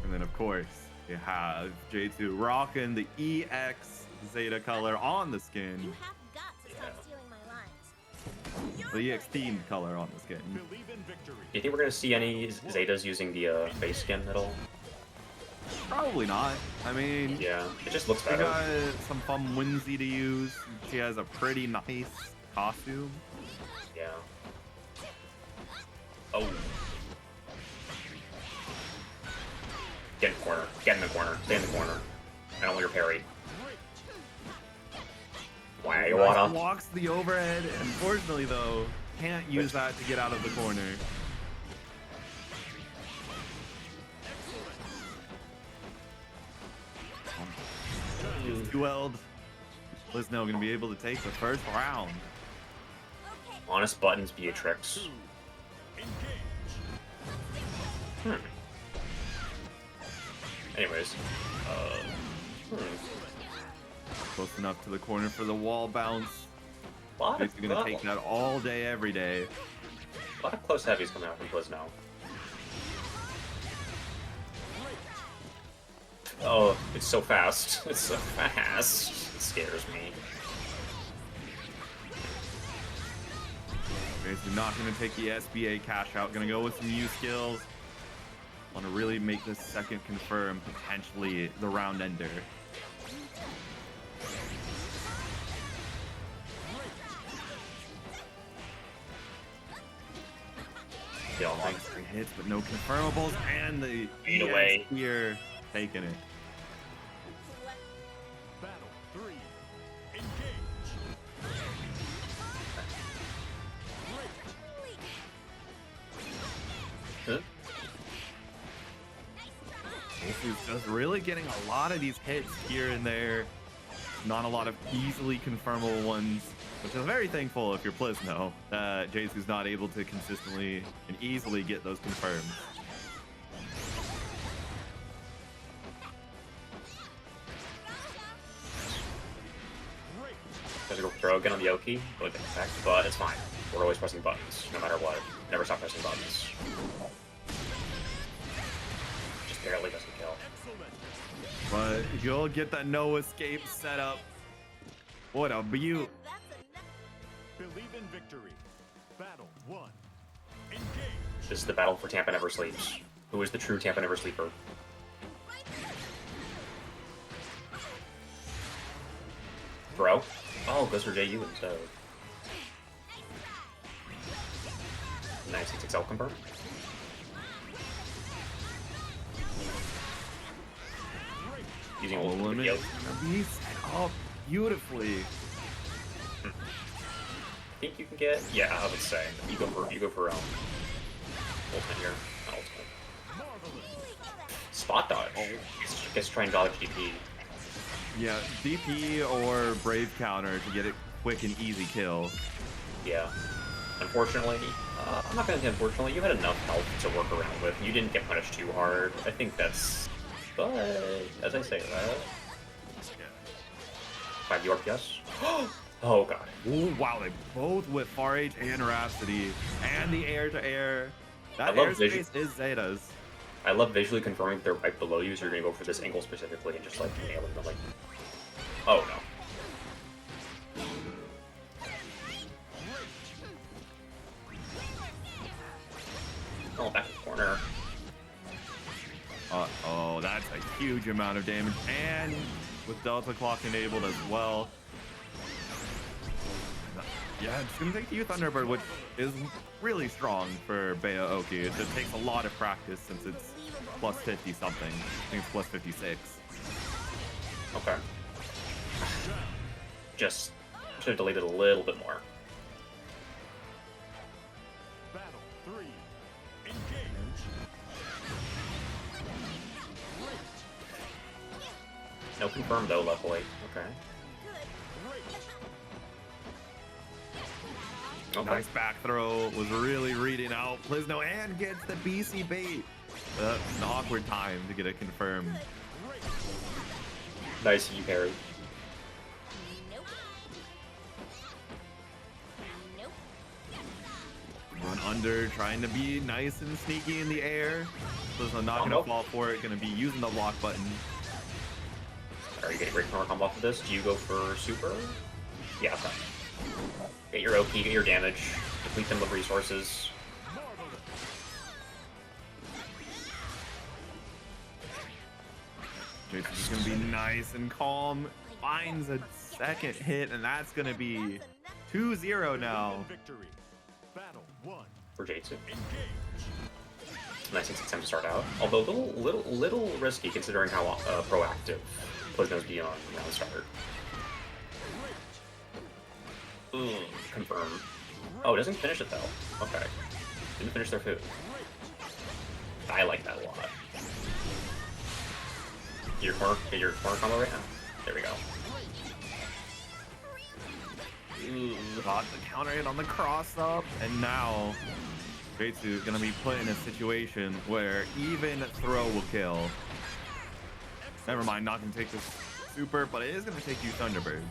And then, of course, you have Jaytsu rocking the EX Zeta color on the You skin, have got to stop Yeah. stealing my lines. the EX themed color on the skin. Believe in victory. Do you think we're gonna see any Zetas using the face skin at all? Probably not. I mean, Yeah, it just looks we better. got some fun Whimsy to use. She has a pretty nice costume. Yeah. Oh. Get in the corner. Get in the corner. Stay in the corner. I don't want your parry. Why you Nice wanna? walks the overhead. Unfortunately, though, can't use that to get out of the corner. Duelled. Plisno gonna be able to take the first round. Okay, Honest buttons, Beatrix. Hmm. Anyways. Close enough to the corner for the wall bounce. Lot He's gonna of, take that all day, every day. lot of close heavies coming out from Plisno. Oh, it's so fast. It's so fast. It scares me. He's not gonna take the SBA cash out. Gonna go with some U skills. Want to really make this second confirm, potentially the round ender. Yeah, Like 3 hits, but no confirmables, and the Fade EX away. here taking it. Battle 3. Engage. Huh? This is just really getting a lot of these hits here and there. Not a lot of easily confirmable ones, which is very thankful if you're Plisno that Jaytsu's not able to consistently and easily get those confirmed. There's a go throw again on the Oki, really good effect, but it's fine. We're always pressing buttons, no matter what. Never stop pressing buttons. Just barely doesn't kill. But you'll get that no escape setup. What a beaut. that's enough. Believe in victory. Battle 1. Engage. This is the battle for Tampa Never Sleeps. Who is the true Tampa Never Sleeper? Bro? Oh, goes for JU instead. Nice, he takes out confirm. Using All ultimate limit. Yoke. He's set up beautifully. I think you can get. Yeah, I would say you go for ultimate here. Not ultimate. spot dodge. Gets to try and dodge DP. Yeah, DP or Brave counter to get a quick and easy kill. Yeah. Unfortunately, I'm not gonna say unfortunately, you had enough health to work around with. You didn't get punished too hard. I think that's... But, as I say that... 5 URPS? Oh god. Ooh, wow, they both with Far Age and Rhapsody. And the air-to-air. That I love airspace is Zeta's. I love visually confirming that they're right below you, so you're gonna go for this angle specifically and just like nailing them like... Oh no. Oh, back to the corner. Uh-oh, that's a huge amount of damage. And with Delta Clock enabled as well. Yeah, it's gonna take you Thunderbird, which is really strong for Bea Oki. It just takes a lot of practice since it's plus 50 something. I think it's plus 56. Okay. Just should have delayed it a little bit more. Battle 3. Engage. No confirm though, luckily. Okay. Okay. Nice back throw, was really reading out Plisno and gets the BC bait. An awkward time to get it confirmed. Nice you parry. Nope. Nope. Run under, trying to be nice and sneaky in the air. Plisno not gonna fall for it, gonna be using the block button. Are you getting great corner combo off of this? Do you go for super? Yeah, okay. Get your OP, get your damage, deplete them of resources. Jaytsu's gonna be nice and calm. Finds a second hit, and that's gonna be 2-0 now. Victory. Battle 1. For Jaytsu. Engage. Nice and attempt to start out. Although a little risky considering how proactive Plisno's be on round start. Confirm. Oh, it doesn't finish it though. Okay. Didn't finish their food. I like that a lot. Get your corner combo right now. There we go. Got the counter hit on the cross up, and now Jaytsu is gonna be put in a situation where even throw will kill. Never mind, not gonna take this super, but it is gonna take you Thunderbird.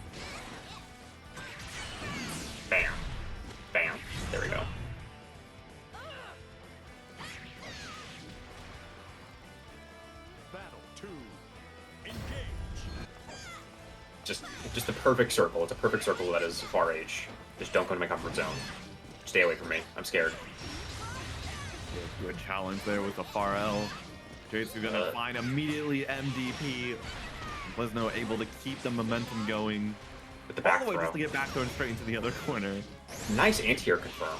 Bam. Bam. There we go. Battle 2. Engage. Just a perfect circle. It's a perfect circle that is Far Age. Just don't go to my comfort zone. Stay away from me. I'm scared. Good challenge there with the far L. Jaytsu gonna find immediately MDP. Plisno able to keep the momentum going. With the back All the way throw. just to get back thrown straight into the other corner. Nice anti-air confirm.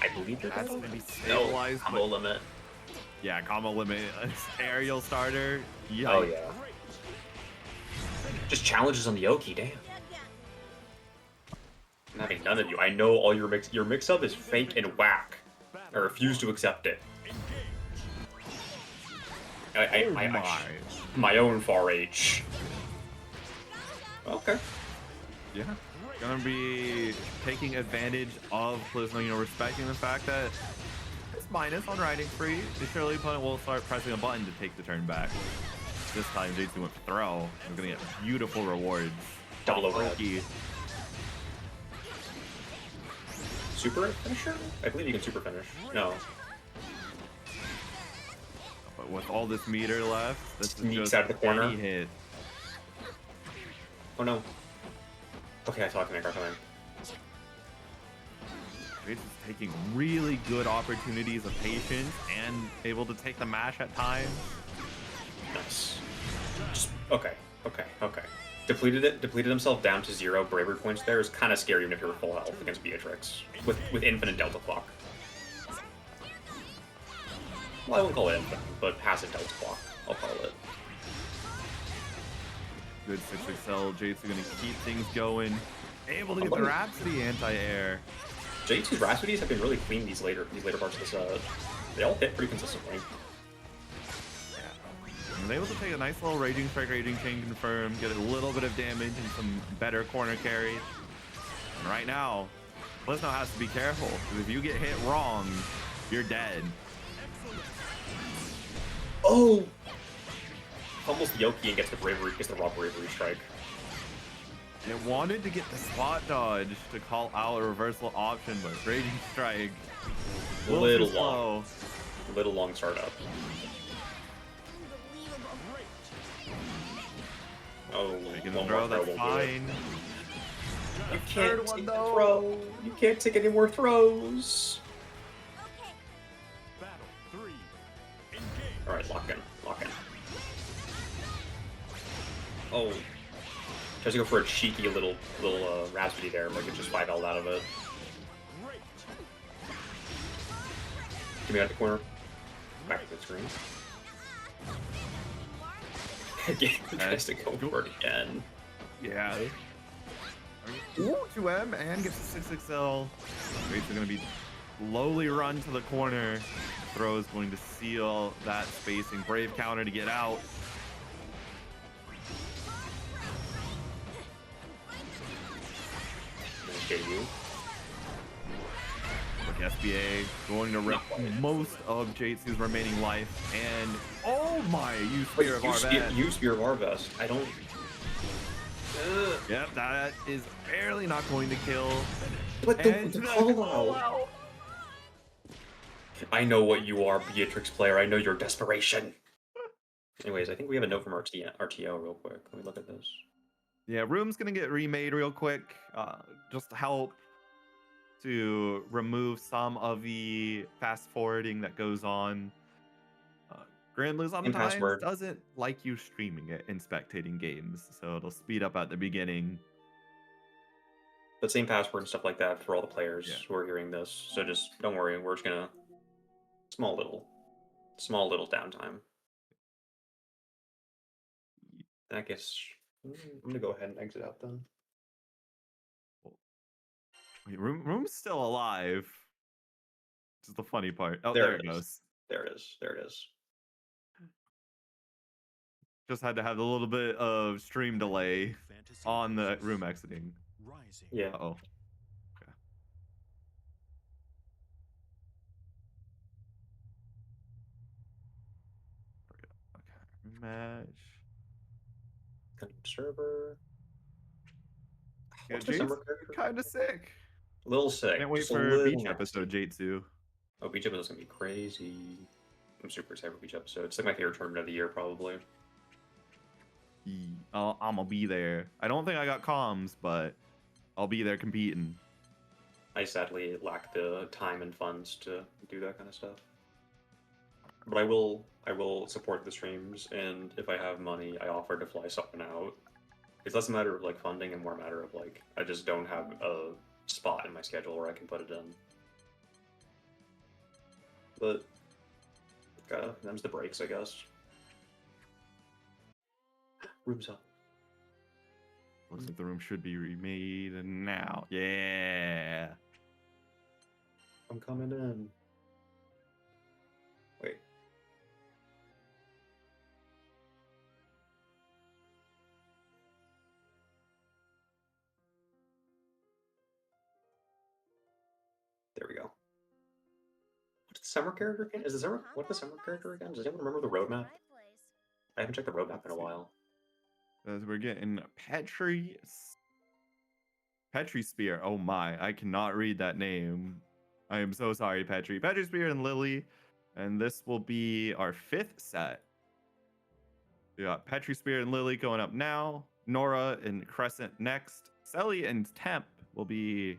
I believe That's gonna be no stabilized. combo limit. Yeah, combo limit. Aerial starter. Yikes. Oh yeah. Just challenges on the Oki, damn. I'm having none of you. I know all your mix-up is fake and whack. I refuse to accept it. My own Far Age. Okay. Yeah. Gonna be taking advantage of Plisno, respecting the fact that it's minus on riding free. The surely opponent will start pressing a button to take the turn back. This time Jaytsu went for throw. We're gonna get beautiful rewards. Double overhead. Oki. Super finisher? I believe you can super finish. No. But with all this meter left, this is Sneaks just out of the corner. any hit. Oh no. Okay, I thought I could make our time. Jaytsu's taking really good opportunities of patience and able to take the mash at times. Nice. Just, okay. Depleted himself down to 0 bravery points there is kind of scary even if you're full health against Beatrix. With infinite Delta Clock. Well, I won't call it infinite, but passive Delta Clock, I'll call it. Good 6XL. Jaytsu gonna keep things going. Able to get the Rhapsody anti-air. Jaytsu's Rhapsodies have been really clean these later parts of the set. They all hit pretty consistently. I was able to take a nice little Raging Strike, Raging Chain confirm, get a little bit of damage and some better corner carries. And right now, Plisno has to be careful, because if you get hit wrong, you're dead. Oh! Fumbles the Yoki and gets the raw bravery strike. It wanted to get the spot dodge to call out a reversal option, but Raging Strike, Little long startup. Oh, making the throw, that's fine. You can't take the throw. You can't take any more throws. Okay. Battle 3. Engage. All right, lock in. Oh, tries to go for a cheeky little Rhapsody there, but I could just 5L'd out of it. Great. Get me out the corner. Back to the screen. Again, tries to go for it again. Yeah. Ooh, 2M and gets the 6XL. Rates are going to be lowly run to the corner. Throw is going to seal that spacing. Brave counter to get out. JU. Look, SBA going to rip most of Jaytsu's remaining life. And oh my, use Spear of Arvest. Use Spear of Arvest. I don't. Yep, that is barely not going to kill. But the call out. I know what you are, Beatrix player. I know your desperation. Anyways, I think we have a note from RTO real quick. Let me look at this. Yeah, Room's gonna get remade real quick, just to help to remove some of the fast forwarding that goes on. Grand Blue sometimes doesn't like you streaming it and spectating games, so it'll speed up at the beginning. But same password and stuff like that for all the players who are hearing this. So just don't worry, we're just gonna small little downtime. I guess I'm gonna go ahead and exit out then. Wait, Room's still alive. This is the funny part. Oh, there it goes. There it is. Just had to have a little bit of stream delay on the Room exiting. Yeah. Uh-oh. Okay. Match. Server. Yeah, What's the summer character? Kind of sick. A little sick. Can't wait Just for Beach episode, Jaytsu. Oh, Beach episode's gonna be crazy. I'm super excited for Beach episode. It's like my favorite tournament of the year, probably. I'm gonna be there. I don't think I got comms, but I'll be there competing. I sadly lack the time and funds to do that kind of stuff. But I will support the streams, and if I have money, I offer to fly someone out. It's less a matter of like funding and more a matter of like I just don't have a spot in my schedule where I can put it in. But them's the breaks, I guess. Room's up. Looks like the room should be remade now. Yeah. I'm coming in. Wait. There we go. What's the summer character again? What's the summer character again? Does anyone remember the roadmap? I haven't checked the roadmap in a while. As we're getting Petrispier. Oh my, I cannot read that name. I am so sorry, Petrispier and Lillie. And this will be our 5th set. We got Petrispier and Lillie going up now. Nora and Crescent next. Celey and Temp will be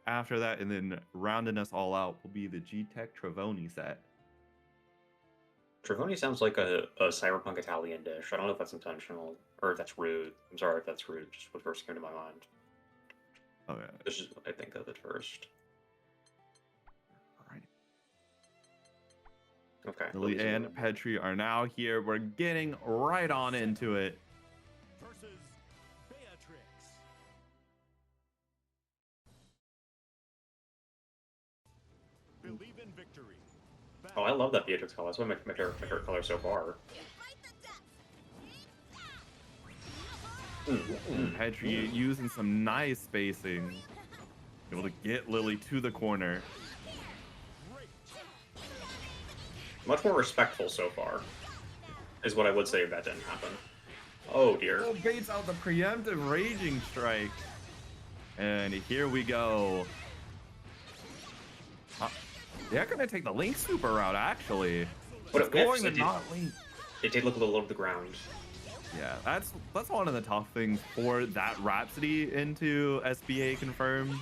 after that. And then rounding us all out will be the GTek Trevoni set. Trevoni sounds like a cyberpunk Italian dish. I don't know if that's intentional or if that's rude. I'm sorry if that's rude. Just what first came to my mind. Oh yeah. This is what I think of at first. All right. Okay. Lillie and Petri are now here. We're getting right on into it. Versus Beatrix. Oh, I love that Beatrix color. That's one of my favorite colors so far. Petri using some nice spacing. Able to get Lillie to the corner. Much more respectful so far, is what I would say if that didn't happen. Oh dear. Oh, baits out the preemptive Raging Strike. And here we go. They're going to take the Link super route, actually. But It's going to not Link. It did look a little over the ground. Yeah, that's one of the tough things for that Rhapsody into SBA confirmed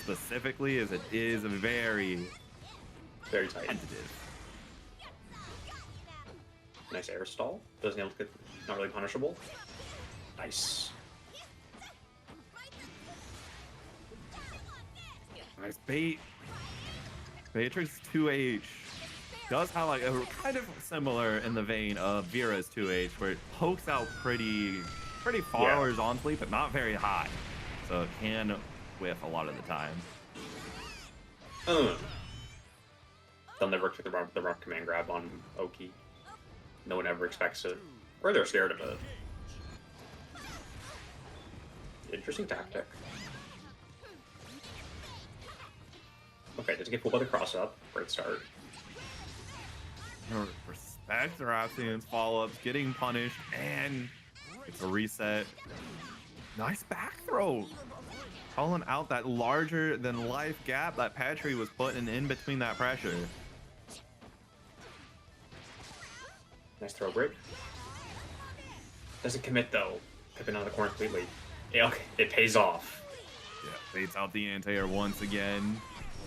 specifically, is it is very Very tight. tentative. Nice air stall. Doesn't look good. Not really punishable. Nice. Nice bait. Beatrix 2H does have like a kind of similar in the vein of Vera's 2H, where it pokes out pretty far horizontally, but not very high. So it can whiff a lot of the time. They'll never took the rough command grab on Oki. No one ever expects it. Or they're scared of it. Interesting tactic. Okay, doesn't get pulled by the cross up. Great start. Respect the Rhapsodian's follow-ups, getting punished, and it's a reset. Nice back throw. Calling out that larger than life gap that Petri was putting in between that pressure. Nice throw break. Doesn't commit though. Pippin out of the corner completely. Yeah, okay. It pays off. Yeah, baits out the anti-air once again.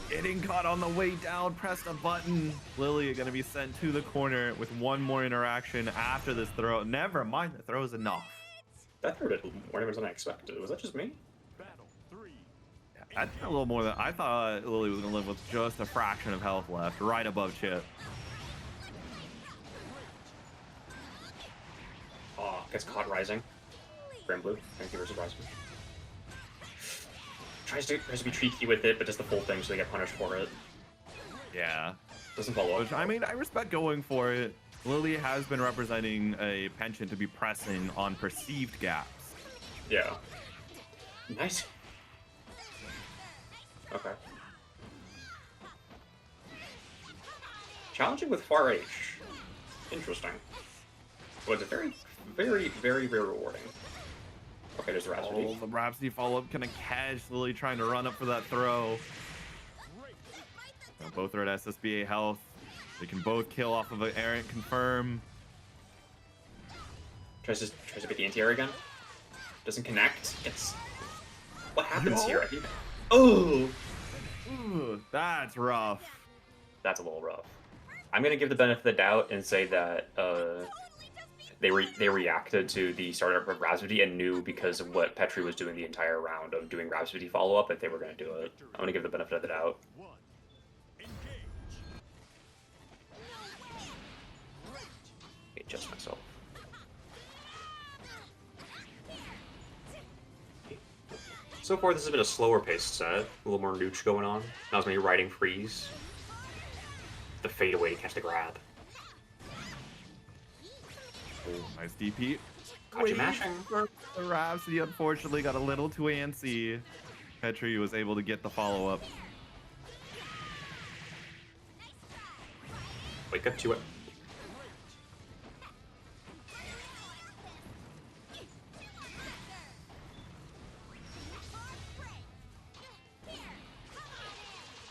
Getting caught on the way down, pressed a button. Lillie gonna be sent to the corner with one more interaction after this throw. Never mind, the throw is enough. That throw did more damage than I expected. Was that just me? Battle 3. I did a little more than I thought. Lillie was gonna live with just a fraction of health left, right above Chip. Oh, gets caught rising. Grand blue. Thank you for surprising. Tries to be tricky with it, but does the full thing so they get punished for it. Yeah. Doesn't follow up. Which, I mean, I respect going for it. Lillie has been representing a penchant to be pressing on perceived gaps. Yeah. Nice. Okay. Challenging with far H. Interesting. But it's very, very, very, very rewarding. Okay, there's the Rhapsody. Oh, the Rhapsody follow-up gonna catch Lillie trying to run up for that throw. Now both are at SSBA health. They can both kill off of an errant confirm. Tries to get the anti-air again. Doesn't connect. It's what happens here? Oh, Ooh, that's rough. that's a little rough. I'm gonna give the benefit of the doubt and say that they reacted to the startup of Rhapsody and knew because of what Petri was doing the entire round of doing Rhapsody follow-up that they were gonna do it. I'm gonna give the benefit of the doubt. Adjust myself. So far, this has been a slower paced set. A little more nooch going on. That was me riding freeze. The fadeaway to catch the grab. Oh, nice DP. Caught you mashing. The Rhapsody unfortunately got a little too antsy. Petri was able to get the follow-up. Wake up to it.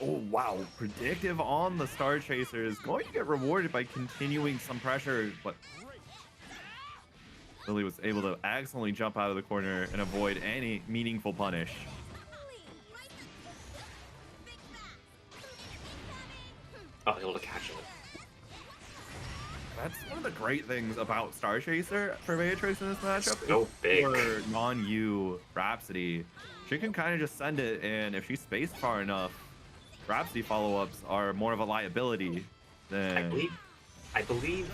Oh, wow. Predictive on the Star Chaser is going to get rewarded by continuing some pressure, but Lillie was able to excellently jump out of the corner and avoid any meaningful punish. Oh, able to catch it. That's one of the great things about Star Chaser for Beatrix in this matchup. So big. For non-U Rhapsody, she can kind of just send it, and if she's spaced far enough, Rhapsody follow-ups are more of a liability than... I believe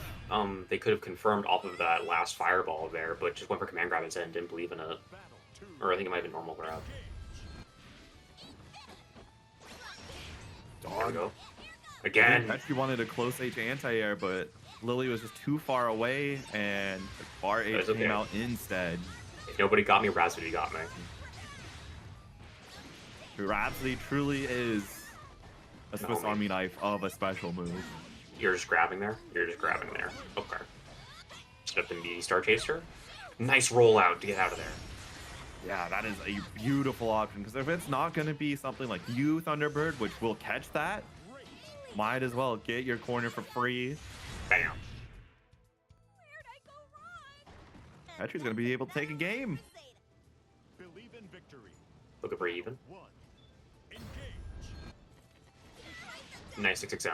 they could have confirmed off of that last fireball there, but just went for command grab instead and didn't believe in it. Or I think it might have been normal grab. There we go. Again. Actually wanted a close H anti-air, but Lillie was just too far away, and the bar H That's okay. came out instead. If nobody got me, Rhapsody got me. Rhapsody truly is a Swiss man. Army knife of a special move. You're just grabbing there? You're just grabbing there. Okay. Set up the meaty Star Chaser. Nice rollout to get out of there. Yeah, that is a beautiful option, because if it's not going to be something like you, Thunderbird, which will catch that, might as well get your corner for free. Bam. Where'd I go wrong? Petri's going to be able to take a game. Believe in victory. Looking pretty even. 1. Engage. Nice 6XM.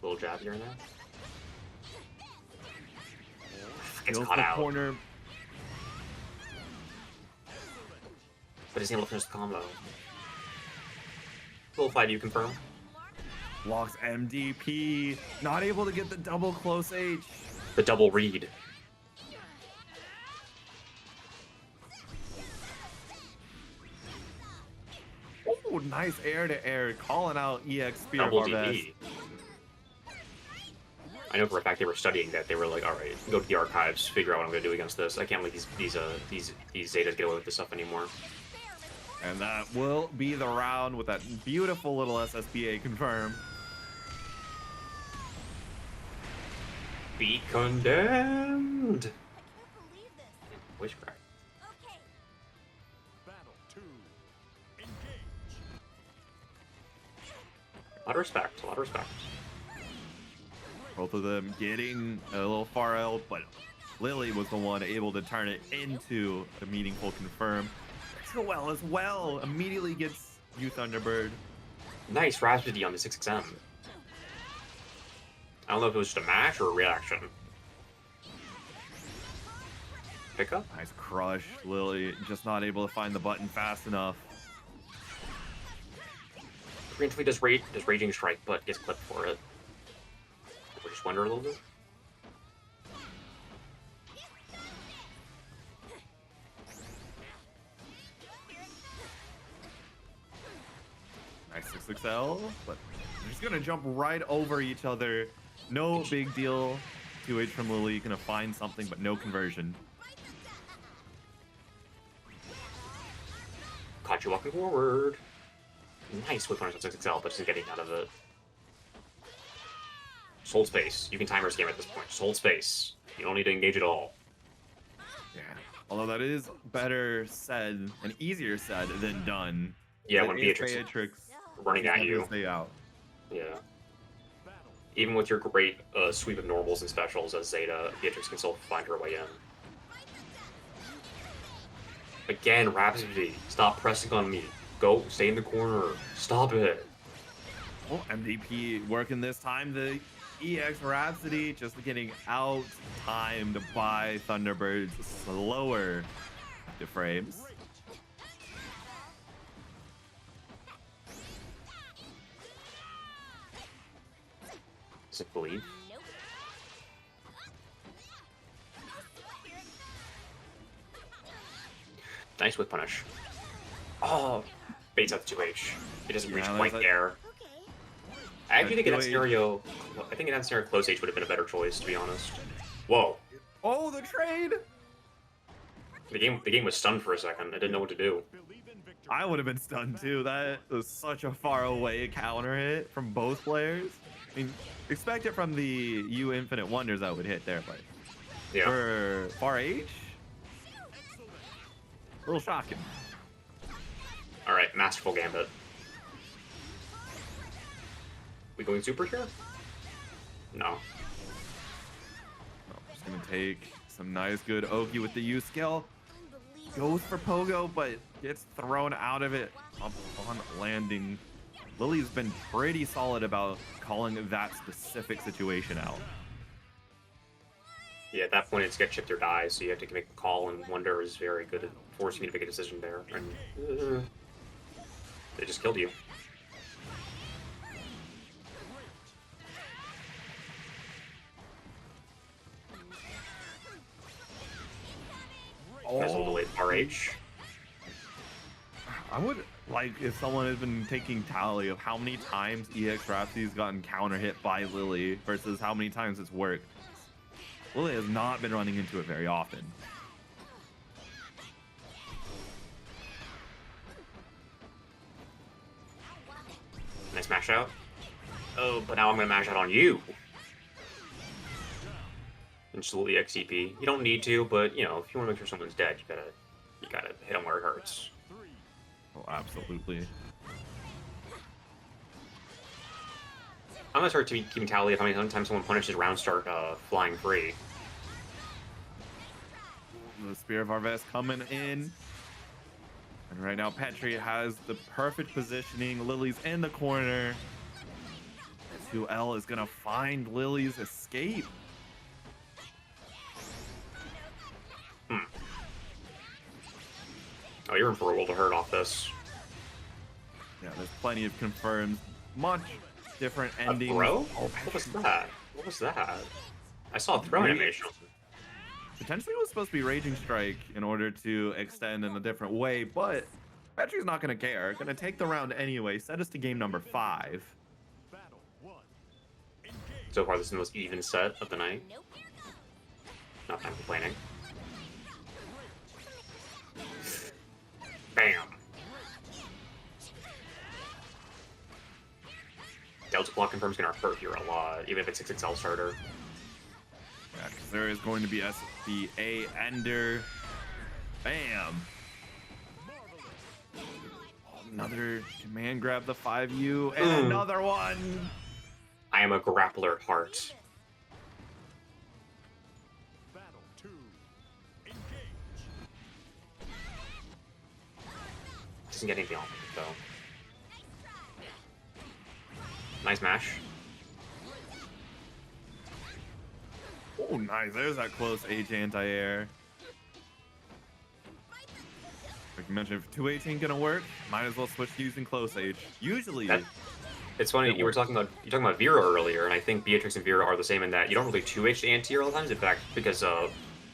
Little jab here and there. Gets Feels caught the out. corner. But he's able to finish the combo. Full fight, you confirm? Blocks MDP. Not able to get the double close H. The double read. Oh, nice air to air. Calling out EX Spear Double Harvest. DP. I know for a fact they were studying that. They were like, all right, go to the archives, figure out what I'm gonna do against this. I can't let these Zetas get away with this stuff anymore. And that will be the round with that beautiful little SSBA confirm. Be condemned. I can't believe this. Witchcraft. Okay. Battle 2. Engage. A lot of respect. A lot of respect. Both of them getting a little far out, but Lillie was the one able to turn it into a meaningful confirm. Well as well immediately gets you Thunderbird. Nice Rhapsody on the 6XM. I don't know if it was just a match or a reaction. Pickup? Nice crush. Lillie just not able to find the button fast enough. Eventually does Raging Strike, but gets clipped for it. We just wonder a little bit. Nice 6XL, but they're just gonna jump right over each other. No big deal. 2H from Lillie, gonna find something, but no conversion. Caught you walking forward. Nice whip punish on 6XL, but isn't getting out of it. Sold space. You can timer this game at this point. Sold space. You don't need to engage at all. Yeah. Although that is better said and easier said than done. Yeah, It when is Beatrix is running at you. Stay out. Yeah. Battle. Even with your great sweep of normals and specials as Zeta, Beatrix can still find her way in. Again, Rhapsody. Stop pressing on me. Go, stay in the corner. Stop it. Oh, MDP working this time. The EX Rhapsody just getting out timed by Thunderbird's slower active frames. Does it believe? Nope. Nice whip punish. Oh, baits out the 2H. It doesn't reach Yeah, quite that's there. Okay. I actually think in that 2H. scenario, I think in that scenario, close H would have been a better choice, to be honest. Whoa. Oh, the trade! The game was stunned for a second. I didn't know what to do. Believe in victory. I would have been stunned too. That was such a far away counter hit from both players. I mean, expect it from the U Infinite Wonders that would hit there, but Yeah. for far H, a little shocking. All right, masterful gambit. We going super here? No. Oh, just gonna take some nice good Oki with the U skill. Unbelievable. Goes for Pogo, but gets thrown out of it up on landing. Lillie's been pretty solid about calling that specific situation out. Yeah, at that point it's get chipped or die, so you have to make a call, and Wonder is very good at forcing you to make a decision there. And they just killed you. Nice little delayed RH. I would like if someone has been taking tally of how many times EX Rhapsody's gotten counter hit by Lillie versus how many times it's worked. Lillie has not been running into it very often. Nice mash out. Oh, but now I'm gonna mash out on you. And just Lillie XCP. You don't need to, but you know, if you want to make sure someone's dead, you gotta hit them where it hurts. Oh, absolutely. I'm gonna start keeping tally of how many times someone punishes round start flying free. The Spear of Harvest coming in. And right now, Petri has the perfect positioning. Lillie's in the corner. 2L is gonna find Lillie's escape. Oh, you're in for a world of hurt off this. Yeah, there's plenty of confirmed. Much different endings. Throw? Oh, What was that? What was that? I saw a throw animation. Potentially it was supposed to be Raging Strike in order to extend in a different way, but Petri's not going to care. Going to take the round anyway. Set us to game number 5. Battle 1. So far, this is the most even set of the night. Not that I'm complaining. Bam! Delta block confirms gonna hurt here a lot, even if it's 6XL starter. Yeah, because there is going to be the A Ender. Bam! Another command grab the 5U, and another one! I am a grappler at heart. Battle 2. Engage. Doesn't get anything off of it, though. Nice mash. Oh, nice. There's that close H anti-air. Like you mentioned, if 218 gonna work, might as well switch to using close H. Usually, It's funny, you were talking about Vera earlier, and I think Beatrix and Vera are the same in that you don't really 2H anti-air all the times. In fact, because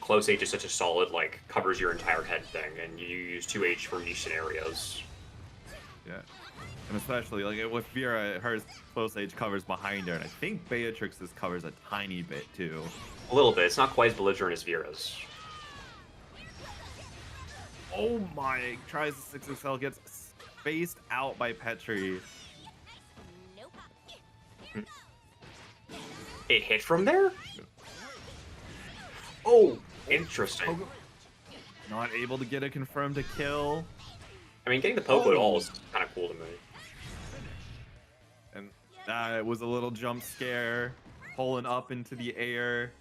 close H is such a solid, like, covers your entire head thing, and you use 2H for niche scenarios. yeah. And especially, like, with Vera, her close H covers behind her, and I think Beatrix's covers a tiny bit, too. A little bit. It's not quite as belligerent as Vera's. Oh my, tries the 6XL, gets spaced out by Petri. It hit from there? Oh, interesting. Not able to get a confirmed to kill. I mean, getting the poke at all is kind of cool to me. And that was a little jump scare, pulling up into the air.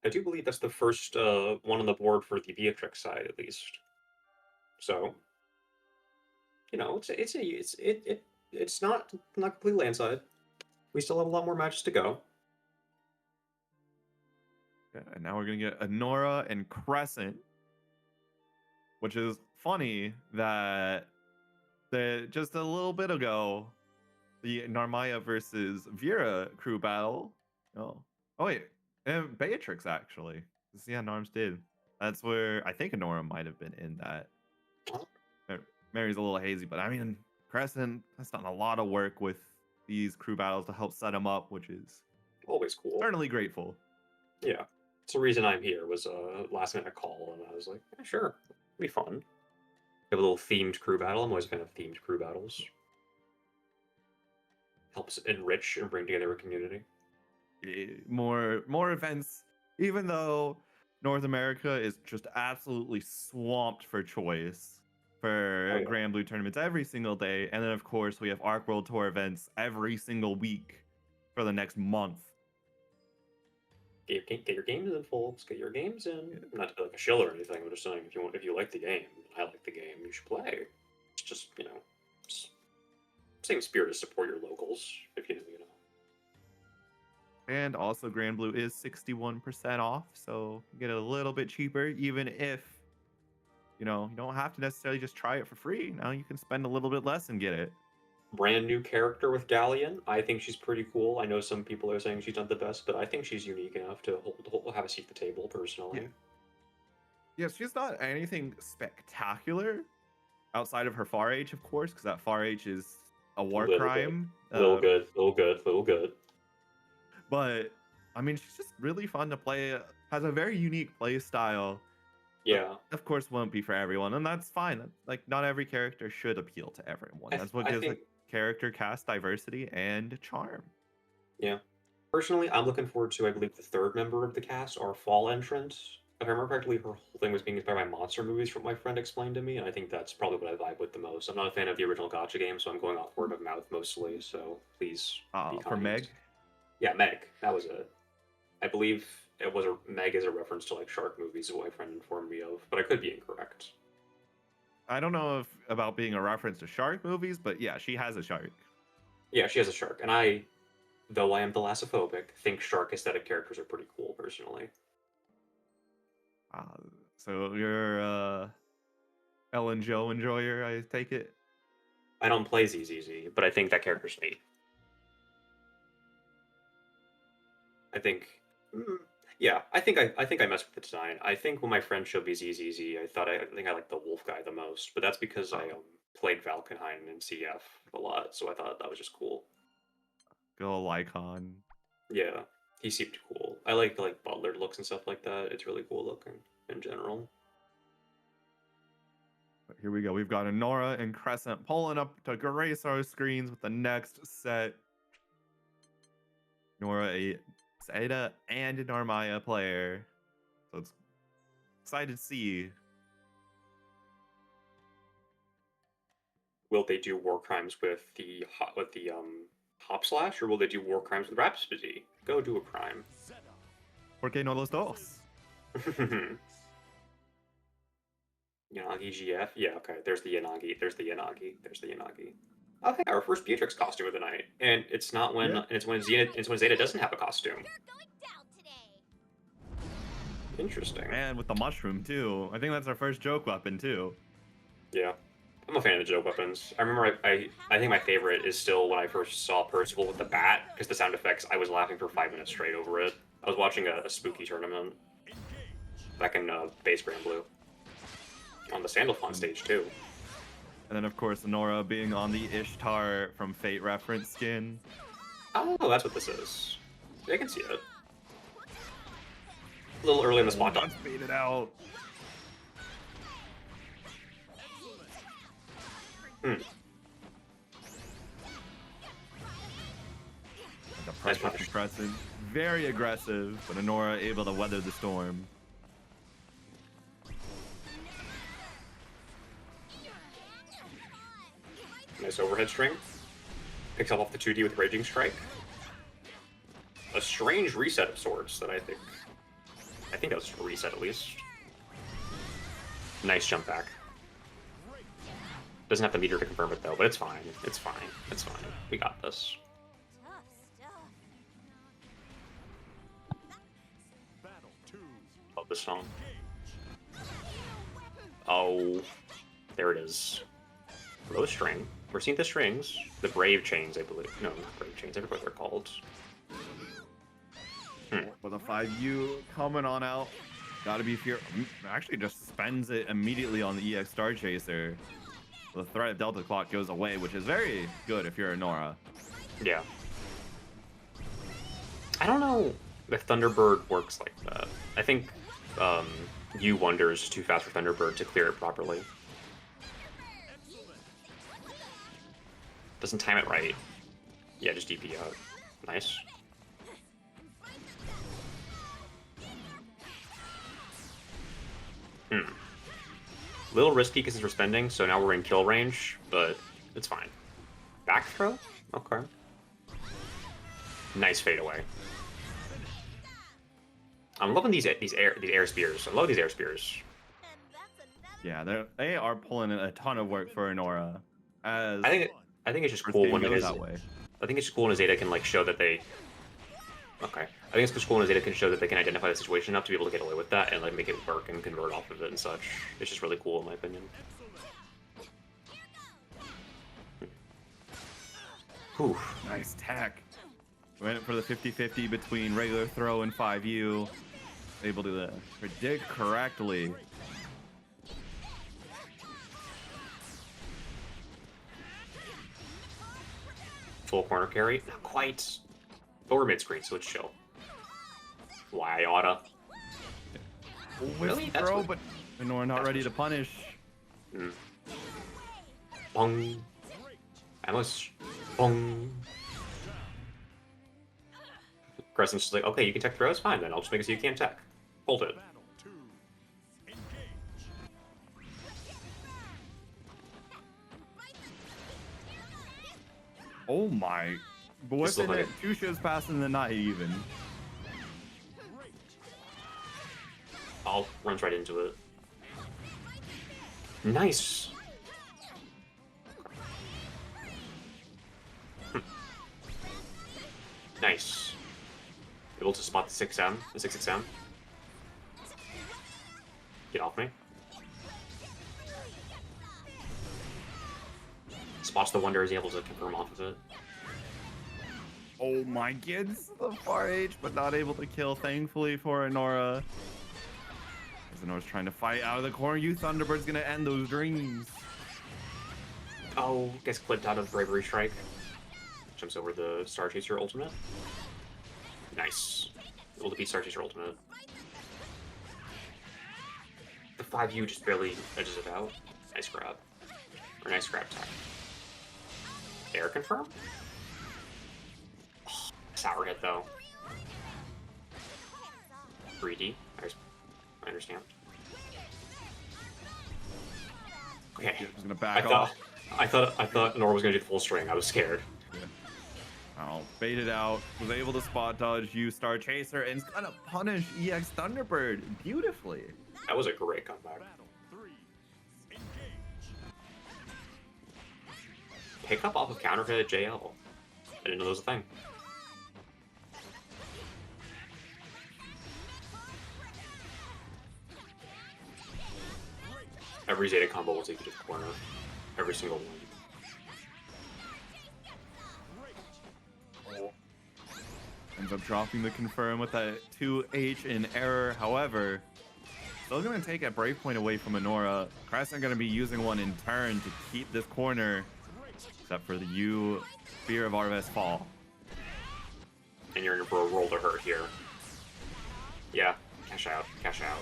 I do believe that's the first one on the board for the Beatrix side, at least. So, you know, it's not completely landslide. We still have a lot more matches to go. Yeah, and now we're gonna get Anora and Crescent, which is funny that just a little bit ago, the Narmaya versus Vera crew battle. Oh wait, and Beatrix actually. Yeah, Narms did. That's where I think Anora might have been in that. Mary's a little hazy, but I mean, Crescent has done a lot of work with these crew battles to help set them up, which is Always cool. certainly grateful. Yeah. It's the reason I'm here was a last minute call, and I was like, yeah, sure, it'll be fun. Have a little themed crew battle. I'm always a fan of themed crew battles. Helps enrich and bring together a community. More events, even though North America is just absolutely swamped for choice for Grand Blue tournaments every single day. And then, of course, we have Arc World Tour events every single week for the next month. Get your games in, folks. Get your games in. Not to be like a shill or anything. I'm just saying, if you like the game, I like the game, you should play. It's just, you know, same spirit as support your locals, if you know. And also, Grand Blue is 61% off, so you get it a little bit cheaper, even if, you know, you don't have to necessarily just try it for free. Now you can spend a little bit less and get it. Brand new character with Galleon. I think she's pretty cool. I know some people are saying she's not the best, but I think she's unique enough to have a seat at the table, personally. Yeah, she's not anything spectacular, outside of her far H, of course, because that far H is a war Little crime. Little good, little good, little good. But I mean, she's just really fun to play. Has a very unique play style. Yeah. Of course, won't be for everyone, and that's fine. Like, not every character should appeal to everyone. That's what I gives think, a character cast diversity and charm. yeah. Personally, I'm looking forward to, I believe, the third member of the cast, our fall entrant. If I remember correctly, her whole thing was being inspired by monster movies, from what my friend explained to me, and I think that's probably what I vibe with the most. I'm not a fan of the original Gacha game, so I'm going off word of mouth mostly, so please be For kind. Meg, Yeah, Meg. That was it. I believe it was Meg is a reference to like shark movies, is what my friend informed me of, but I could be incorrect. I don't know if about being a reference to shark movies, but yeah, she has a shark. Yeah, she has a shark, and I, though I am thalassophobic, think shark aesthetic characters are pretty cool personally. So you're Ellen Joe enjoyer, I take it. I don't play ZZZ, but I think that character's neat. I think, yeah, I think I messed with the design. I think when my friend showed me ZZZ, I think I liked the wolf guy the most, but that's because I played Valkenhayn in CF a lot, so I thought that was just cool. Go Lycon. Yeah, he seemed cool. I like butler looks and stuff like that. It's really cool looking in general. But here we go. We've got Anora and Crescent pulling up to grace our screens with the next set. Nora, a Zeta and an Armaya player. So it's excited to see. Will they do war crimes with the hop slash, or will they do war crimes with Rhapsody? Go do a crime. ¿Por qué no los dos? Yanagi GF? Yeah, okay. There's the Yanagi. There's the Yanagi. There's the Yanagi. Okay, our first Beatrix costume of the night. And it's not when it's when Zeta doesn't have a costume. You're going down today. Interesting. And with the mushroom too. I think that's our first joke weapon too. Yeah. I'm a fan of the joke weapons. I remember I think my favorite is still when I first saw Percival with the bat, because the sound effects, I was laughing for 5 minutes straight over it. I was watching a spooky tournament back in Base Grand Blue. On the Sandalphon stage too. And then of course Nora being on the Ishtar from Fate reference skin. Oh, that's what this is. I can see it. A little early in the spot dodge. Let's beat it out. The pressure from Crescent, very aggressive, but Anora able to weather the storm. Nice overhead string. Picks up off the 2D with Raging Strike. A strange reset of sorts that I think that was a reset at least. Nice jump back. Doesn't have the meter to confirm it though, but it's fine. It's fine. It's fine. We got this. Tough stuff. Battle 2. Love this song. Oh, there it is. Low string. We're seeing the strings. The Brave Chains, I believe. No, not Brave Chains. I forget what they're called. With a 5U coming on out. Gotta be fear. Actually just spends it immediately on the EX Star Chaser. The threat of Delta Clock goes away, which is very good if you're a Nora. Yeah. I don't know if Thunderbird works like that. I think U Wonders is too fast for Thunderbird to clear it properly. Doesn't time it right. Yeah, just DP out. Nice. Little risky because we're spending, so now we're in kill range, but it's fine. Back throw? Okay. Nice fade away. I'm loving these air spears. I love these air spears. And that's another. Yeah, they are pulling in a ton of work for Anora. As I think it's just first cool game when goes it is. that way. I think it's just cool when a Zeta can like show that they. Okay. I think it's just cool when a Zeta can show that they can identify the situation enough to be able to get away with that and like make it work and convert off of it and such. It's just really cool in my opinion. Whew. Nice tech. Went for the 50-50 between regular throw and 5U. Able to predict correctly. Full corner carry. Not quite. But we're mid-screen, so it's chill. Why, oughta. Really? That's Throw, what- but Anora not ready to punish. Mm. Bong. Analyst. Bong. Crescent's just like, okay, you can tech throws? Fine, then I'll just make it so you can't tech. Hold it. Battle 2. Engage. Oh my. But Just what's look in like it? 2 shifts passing the night even. I'll runs right into it. Nice. Nice. Able to spot the 6M, the 6XM. Get off me. Spots the Wonder, is able to confirm off of it. Oh my kids, the far H, but not able to kill, thankfully, for Anora. As Anora's trying to fight out of the corner, you Thunderbird's gonna end those dreams. Oh, gets clipped out of Bravery Strike. Jumps over the Star Chaser ultimate. Nice. Able to beat Star Chaser ultimate. The 5U just barely edges it out. Nice grab. Or nice grab tech. Air confirm? Oh, sour hit though. 3D. I understand. Okay. He's gonna I back thought off. I thought Nora was gonna do the full string. I was scared. Oh, baited out, was able to spot dodge, use Star Chaser, and it's gonna punish EX Thunderbird beautifully. That was a great comeback. Battle 3. Engage. Pick up off of counter hit at JL. I didn't know that was a thing. Every Zeta combo will take you to the corner. Every single one. Ends up dropping the confirm with that 2H in error. However, still gonna take a brave point away from Anora. Crescent gonna be using one in turn to keep this corner, except for the U Fear of Arvest fall. And you're in for a roll to hurt here. Yeah, cash out, cash out.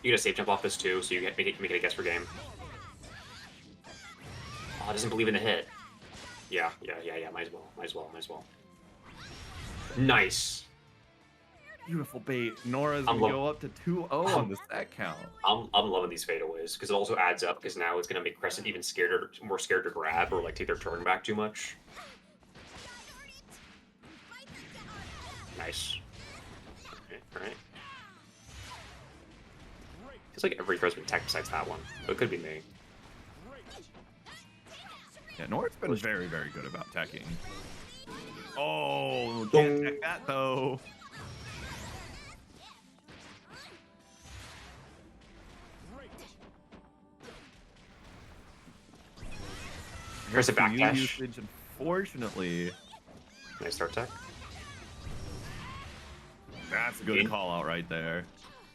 You get a safe jump off this too, so you make it a guess for game. Oh, it doesn't believe in the hit. Yeah, might as well. Nice. Beautiful bait. Nora's I'm gonna go up to 2-0 on the set count. I'm loving these fadeaways because it also adds up because now it's gonna make Crescent even more scared to grab or like take their turn back too much. Nice. Okay, alright. Feels like every throw's been tech besides that one, but it could be me. Yeah, Nora's been very, very good about teching. Oh, can't tech that though. Here's a back New dash. usage, unfortunately. Nice start tech. That's a good call out right there.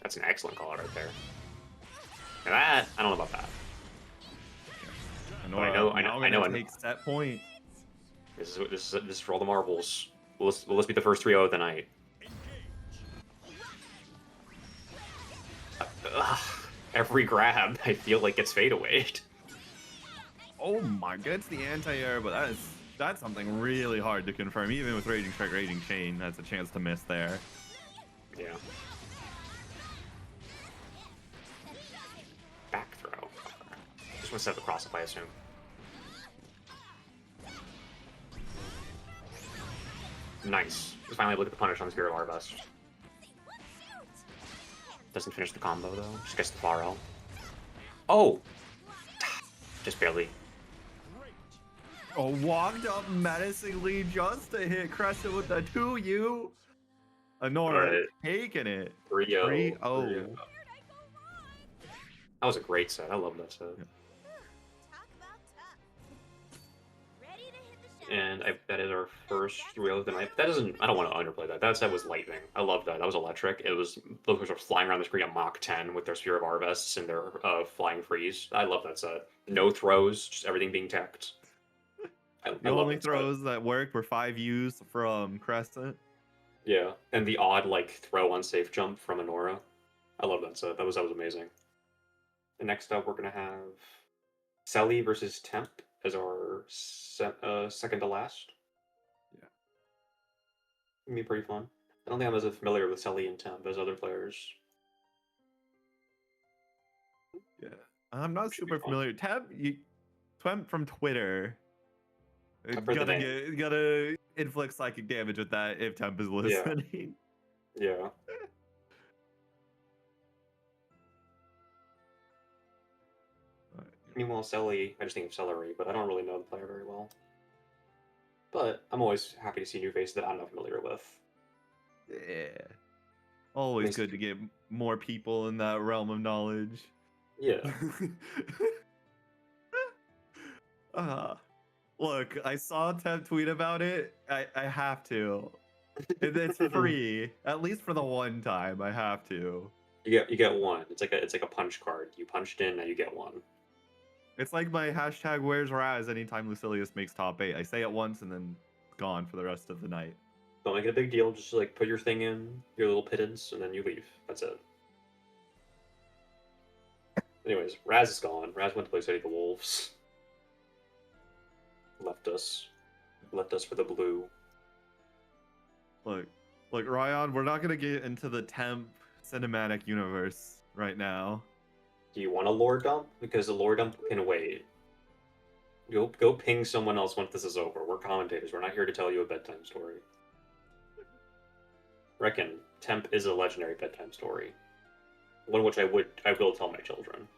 That's an excellent call right there. And that, I don't know about that. Anora, I know. Take set point. This is for all the marbles. Will this be the first 3-0 of the night? Every grab, I feel like gets fadeawayed. Oh my god, it's the anti-air, but that's something really hard to confirm. Even with Raging Strike, Raging Chain, that's a chance to miss there. Yeah. Back throw. Just want to set the cross up, I assume. Nice. Just finally able to get the punish on Spirit of Arvest. Doesn't finish the combo though. Just gets the far L. Oh! Just barely. Oh, walked up menacingly just to hit Crescent with the 2U. Anora Right. taking it. 3-0. 3-0. That was a great set. I love that set. Yeah. Talk about tough. Ready to hit the show. And I bet it's our first 3-0 of the night. That doesn't. I don't want to underplay that. That set was lightning. I love that. That was electric. It was those were flying around the screen at Mach 10 with their Sphere of Arvests and their flying freeze. I love that set. No throws, just everything being teched. The love only that set. throws that worked were 5 U's from Crescent. Yeah, and the odd like throw on safe jump from Anora. I love that set. That was amazing. And next up, we're gonna have Celey versus Temp as our second to last. Yeah. It'll be pretty fun. I don't think I'm as familiar with Celey and Temp as other players. Yeah, I'm not Should be super fun. familiar. Temp from Twitter. I've heard the name. Gotta inflict psychic damage with that if Temp is listening. Yeah. Meanwhile, Celey, I just think of celery, but I don't really know the player very well. But I'm always happy to see new faces that I'm not familiar with. Yeah. Always Makes- good to get more people in that realm of knowledge. Yeah. Look, I saw Temp tweet about it. I have to. It's free, at least for the one time. I have to. You get one. It's like a punch card. You punched in, now you get one. It's like my hashtag Where's Raz anytime Lucilius makes top 8. I say it once and then it's gone for the rest of the night. Don't make it a big deal. Just like put your thing in, your little pittance, and then you leave. That's it. Anyways, Raz is gone. Raz went to play City of the Wolves. Left us for the blue. Look, Ryan, we're not gonna get into the Temp cinematic universe right now. Do you want a lore dump? Because the lore dump can wait. Go ping someone else once this is over. We're commentators. We're not here to tell you a bedtime story. Reckon Temp is a legendary bedtime story. One which I will tell my children.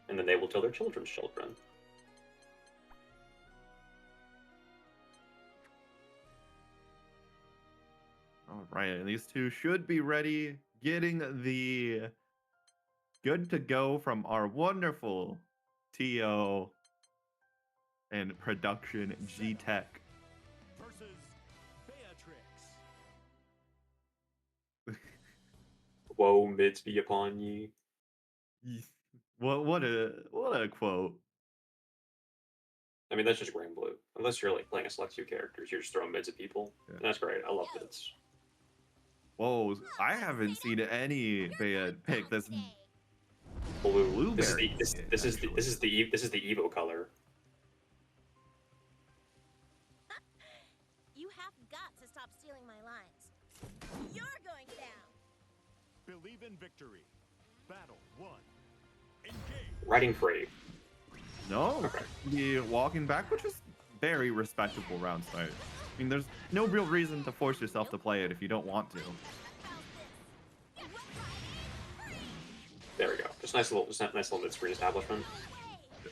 And then they will tell their children's children. All right, and these two should be ready, getting the good to go from our wonderful TO and production GTek. Versus Beatrix. Woe mids be upon ye. What a quote. I mean, that's just Grand Blue. Unless you're like playing a select few characters, you're just throwing mids at people. Yeah. And that's great. I love mids. Whoa, I haven't seen any Bea pick this Blue. This is blueberry. the Evo color. You have got to stop stealing my lines. You're going down. Believe in victory. Battle 1. Engage. Riding free. No, Okay. the walking back, which is very respectable round start. I mean, there's no real reason to force yourself to play it if you don't want to. There we go. Just nice little mid-screen establishment.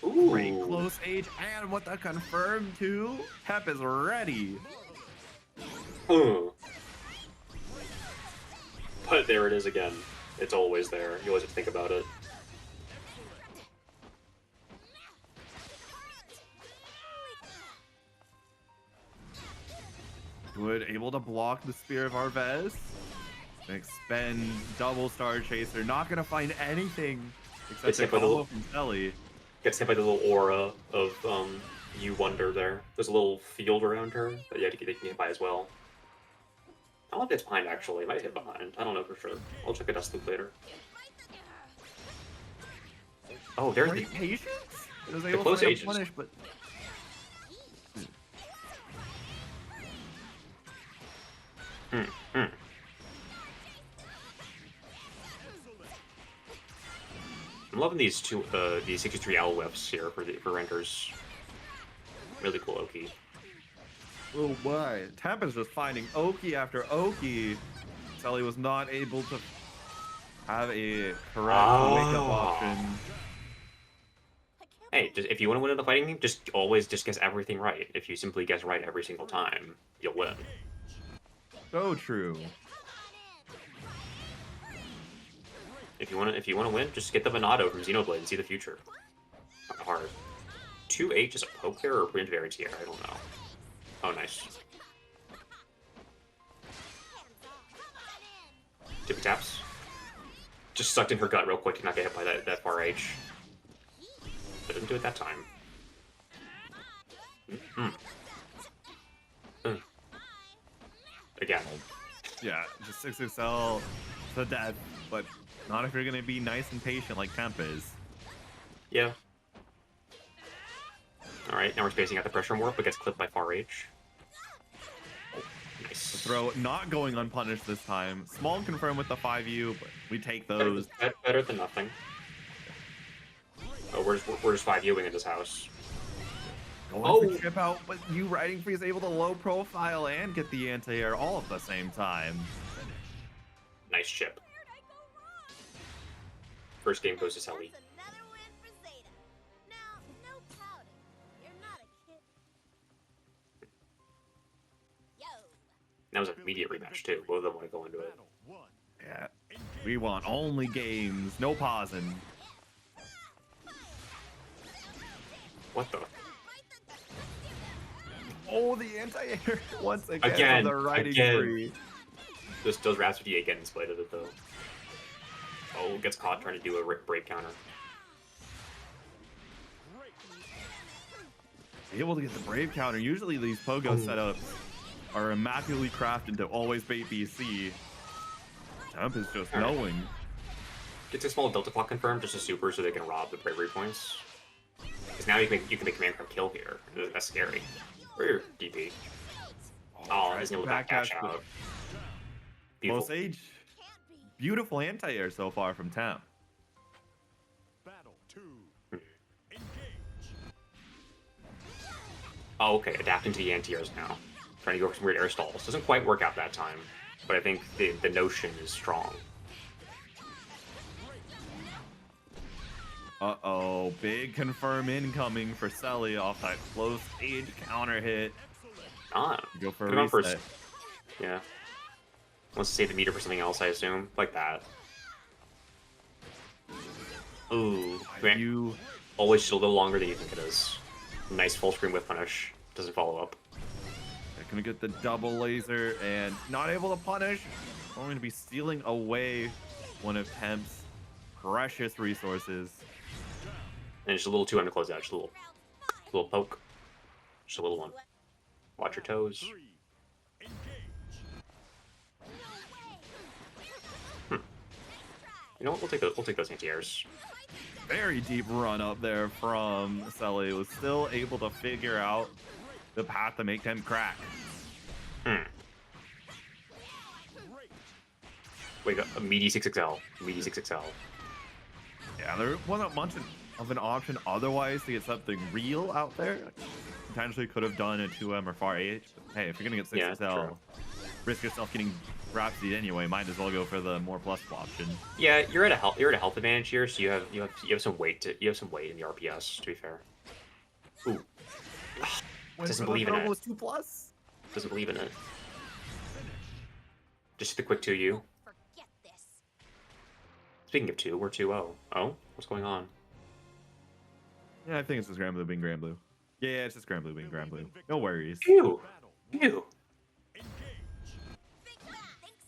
Pretty close age, and what that confirmed too, Pep is ready. But there it is again. It's always there. You always have to think about it. Good, able to block the Spear of Arvez. Expend double Star Chaser. Not gonna find anything except It's a hit by the combo little- from Celey. Gets hit by the little aura of you wonder there. There's a little field around her that you have to get hit by as well. I don't know if it's behind actually. It might hit behind. I don't know for sure. I'll check a dust loop later. Oh, there's the Great patience. It was the able close to ages. punish, but I'm loving these 63 owl whips here for renters. Really cool Oki. oh my! Temp is just finding Oki after Oki. Celey was not able to have a correct wake-up option. Hey, if you want to win in the fighting game, just always guess everything right. If you simply guess right every single time, you'll win. So true. If you want to win, just get the Venado from Xenoblade and see the future. Not hard. 2H is a poke there or a print very tier? I don't know. Oh, nice. Tippy taps. Just sucked in her gut real quick to not get hit by that far H. But didn't do it that time. Again. Yeah, just 6XL to death, but not if you're gonna be nice and patient like Temp is. Yeah. Alright, now we're spacing out the pressure more, but gets clipped by far H. Nice. The throw not going unpunished this time. Small confirm with the 5U, but we take those. Better than nothing. Oh, we're just 5Uing in this house. Going for chip out, but you riding free is able to low profile and get the anti-air all at the same time. Nice chip. First game goes to Celey. Another win for Zeta. Now, no pouting. You're not a kid. Yo. That was an immediate rematch too. Both of them want to go into it. Battle 1. Yeah, we want only games, no pausing. What the? Oh, the anti-air once again. Again, The riding again. free. Those Raps 58 getting split of it though. Oh, gets caught trying to do a break counter. Able to get the Brave counter. Usually these Pogo setups are immaculately crafted to always bait BC. Temp is just knowing. Gets a small Delta Clock confirmed, just a super so they can rob the bravery points. Because now you can make command grab kill here. That's scary. Or your DP. Oh, he's able to backdash out. Low Beautiful. Sage. Beautiful anti-air so far from Temp. Battle 2. Engage. Oh, okay, adapting to the anti-airs now. Trying to go for some weird air stalls. Doesn't quite work out that time, but I think the notion is strong. Uh-oh, big confirm incoming for Celey off that close stage counter hit. Ah, Go for put it a on for reset. yeah. Wants to save the meter for something else, I assume. Like that. Ooh, man. You Always just a little longer than you think it is. Nice full screen with punish. Doesn't follow up. They're gonna get the double laser and not able to punish. Going to be stealing away one of Temp's precious resources. And just a little too hard to close out. Just a little poke. Just a little one. Watch your toes. 3. Engage. You know what? We'll take those anti-airs. Very deep run up there from Celey. Was still able to figure out the path to make Temp crack. Wait, a meaty 6XL. Meaty 6XL. Yeah, there wasn't much of an option otherwise to get something real out there. Potentially could have done a 2M or far H. But hey, if you're gonna get 6XL, Yeah, true. risk yourself getting Rhapsody anyway. Might as well go for the more plus option. Yeah, you're at a health advantage here, so you have some weight in the RPS. To be fair. Ooh. Doesn't believe in it. Was 2+. Doesn't believe in it. Just the quick 2U. Forget this. Speaking of 2, we're 2-0. Oh, what's going on? Yeah, I think it's just Grand Blue being Grand Blue. Yeah, it's just Grand Blue being Grand Blue. No worries. Ew. Battle 1. Ew. Think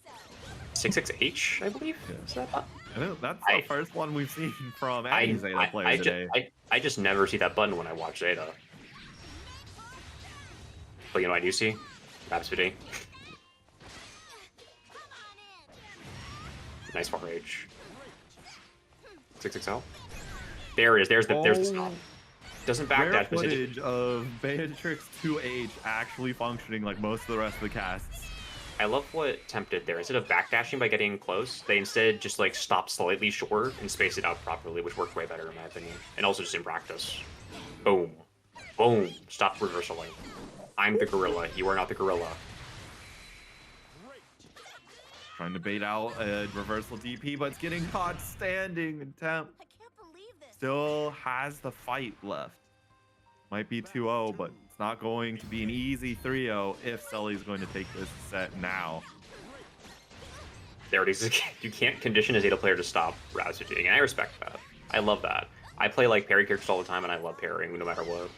so. 66H, I believe. Is that I think that's I- the first one we've seen from any Zeta player today. I just never see that button when I watch Zeta. But you know what I do see? Rhapsody. Nice far range. 6XL. There it is. There's the stop. Doesn't Rare backdash, but it footage of Beatrix 2H actually functioning like most of the rest of the casts. I love what Temp did there. Instead of backdashing by getting close, they instead just like stopped slightly short and spaced it out properly, which worked way better in my opinion. And also just in practice. Boom. Boom. Stop reversaling. I'm the gorilla. You are not the gorilla. Trying to bait out a reversal DP, but it's getting caught standing. And Temp I can't believe this. still has the fight left. Might be 2-0, but it's not going to be an easy 3-0 if Celey's going to take this set now. There it is. You can't condition a Zeta player to stop Rhapsody, and I respect that. I love that. I play like parry characters all the time, and I love parrying no matter what.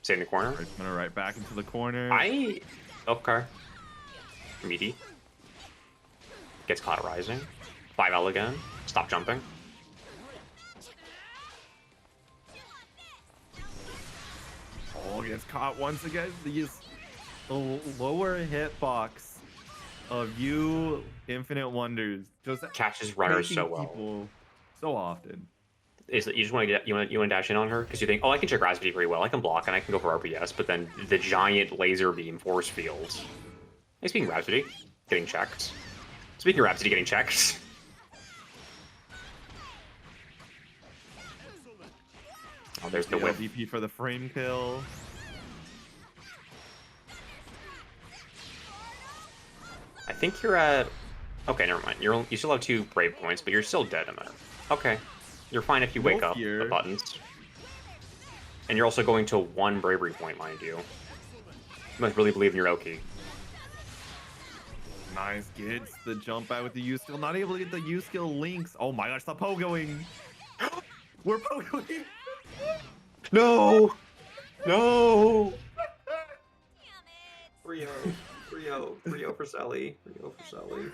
Stay in the corner. It's gonna right back into the corner. Okay. Meaty. Gets caught rising. 5L again. Stop jumping. Oh, gets caught once again. The lower hitbox of you Infinite Wonders just Catches runners taking so well. people so often. Is that you just want to get you want to dash in on her because you think, oh, I can check gravity pretty well, I can block and I can go for RPS, but then the giant laser beam force field. Hey, speaking of Rhapsody, getting checked. Speaking of Rhapsody getting checked. Oh, there's the whip. LVP for the frame kill. I think you're at. Okay, never mind. You still have 2 brave points, but you're still dead in it. Okay, you're fine if you wake up the buttons. And you're also going to 1 bravery point, mind you. You must really believe in your Oki. Nice, gets the jump out with the U skill. Not able to get the U skill links. Oh my gosh, stop pogoing. We're pogoing. No! No! Damn it! 3-0 for Celey. 3-0 for Celey.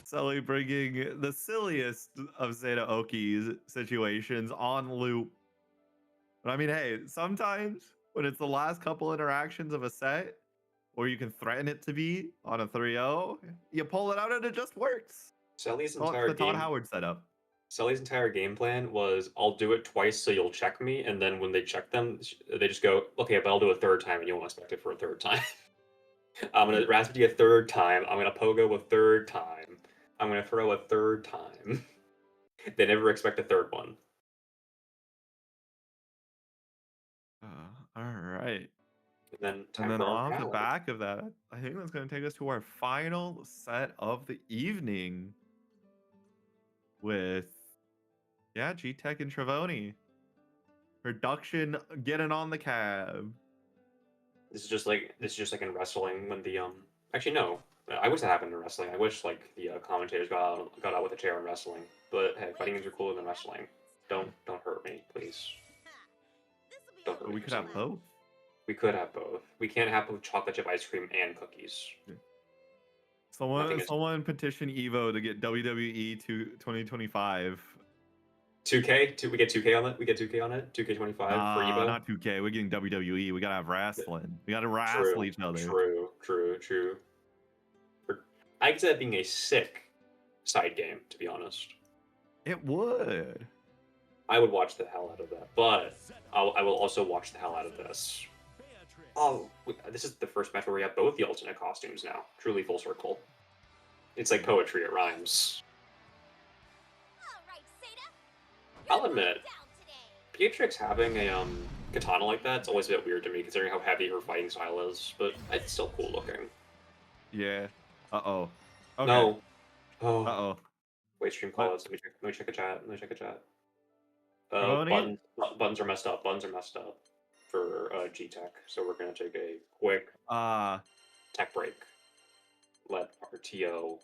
Celey bringing the silliest of Zeta Oki's situations on loop. But I mean, hey, sometimes when it's the last couple interactions of a set, or you can threaten it to be on a 3-0, you pull it out and it just works. Celey's Oh, entire it's the Todd game. Howard setup. Celly's entire game plan was, I'll do it twice so you'll check me, and then when they check them, they just go, okay, but I'll do it a 3rd time, and you won't expect it for a 3rd time. I'm going to Rhapsody a 3rd time, I'm going to Pogo a 3rd time, I'm going to throw a 3rd time. They never expect a 3rd one. All right. And And then for our off the rally. back of that, I think that's going to take us to our final set of the evening with, yeah, GTek and Trevoni. Production getting on the cab. This is just like in wrestling when the actually no, I wish that happened in wrestling. I wish like the commentators got out with a chair in wrestling. But hey, fighting games are cooler than wrestling. Don't hurt me, please. Don't hurt me We for could some have reason. both. We could have both. We can't have both chocolate chip ice cream and cookies. Someone petition Evo to get WWE to 2025. 2K? We get 2K on it? We get 2K on it? 2K25 for Evo? Not 2K. We're getting WWE. We gotta have wrestling. We gotta wrestle each other. True. I could see that being a sick side game, to be honest. It would. I would watch the hell out of that, but I will also watch the hell out of this. Oh, this is the first match where we have both the alternate costumes now. Truly full circle. It's like poetry, it rhymes. All right, Zeta. I'll admit, Beatrix having a katana like that's always a bit weird to me, considering how heavy her fighting style is, but it's still cool looking. Yeah. Uh-oh. Okay. No. Oh. Uh-oh. Wait, stream callouts. Let me check a chat. Trevoni? Buttons are messed up. Buttons are messed up for GTek, so we're gonna take a quick tech break. Let our TO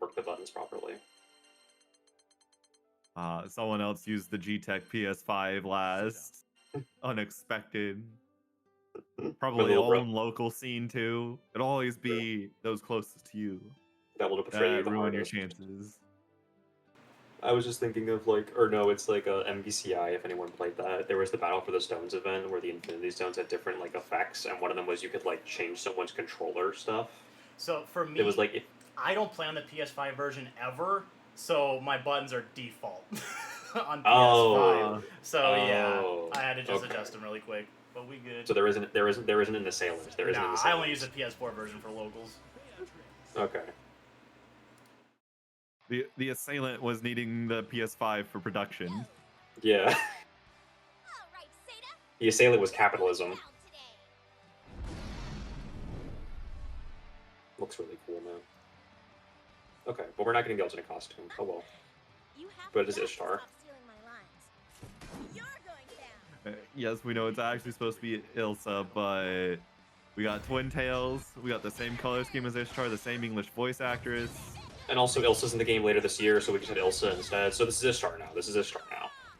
work the buttons properly. Someone else used the GTek PS5 last. Unexpected. Probably own local scene too. It'll always be those closest to you. That will betray you the ruin your hardest. chances. I was just thinking of like, or no, it's like a MVCI. If anyone played that, there was the Battle for the Stones event where the Infinity Stones had different like effects, and one of them was you could like change someone's controller stuff. So for me, it was like I don't play on the PS5 version ever, so my buttons are default on PS5. Oh. So yeah, I had to just adjust them really quick, but we good. So there isn't an assailant. I only use the PS4 version for locals. Okay. The assailant was needing the PS5 for production. Yeah. All right, Zeta. The assailant was capitalism. Looks really cool, man. Okay, but we're not getting the alternate costume. Oh well. But it is Ishtar. Yes, we know it's actually supposed to be Ilsa, but we got twin tails. We got the same color scheme as Ishtar, the same English voice actress. And also Ilsa's in the game later this year, so we just had Ilsa instead. So this is Ishtar now.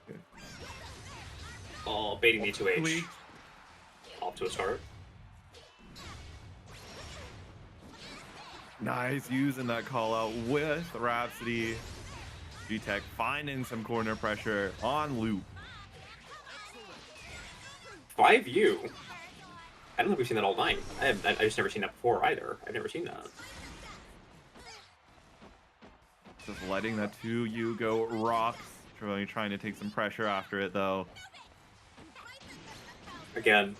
Okay. Oh, baiting the 2H. Off to a start. Nice using that call out with Rhapsody. GTek finding some corner pressure on loop. 5U. I don't think we've seen that all night. I've just never seen that before either. I've never seen that. Just letting that 2U go rocks. Trevoni trying to take some pressure after it though. Again.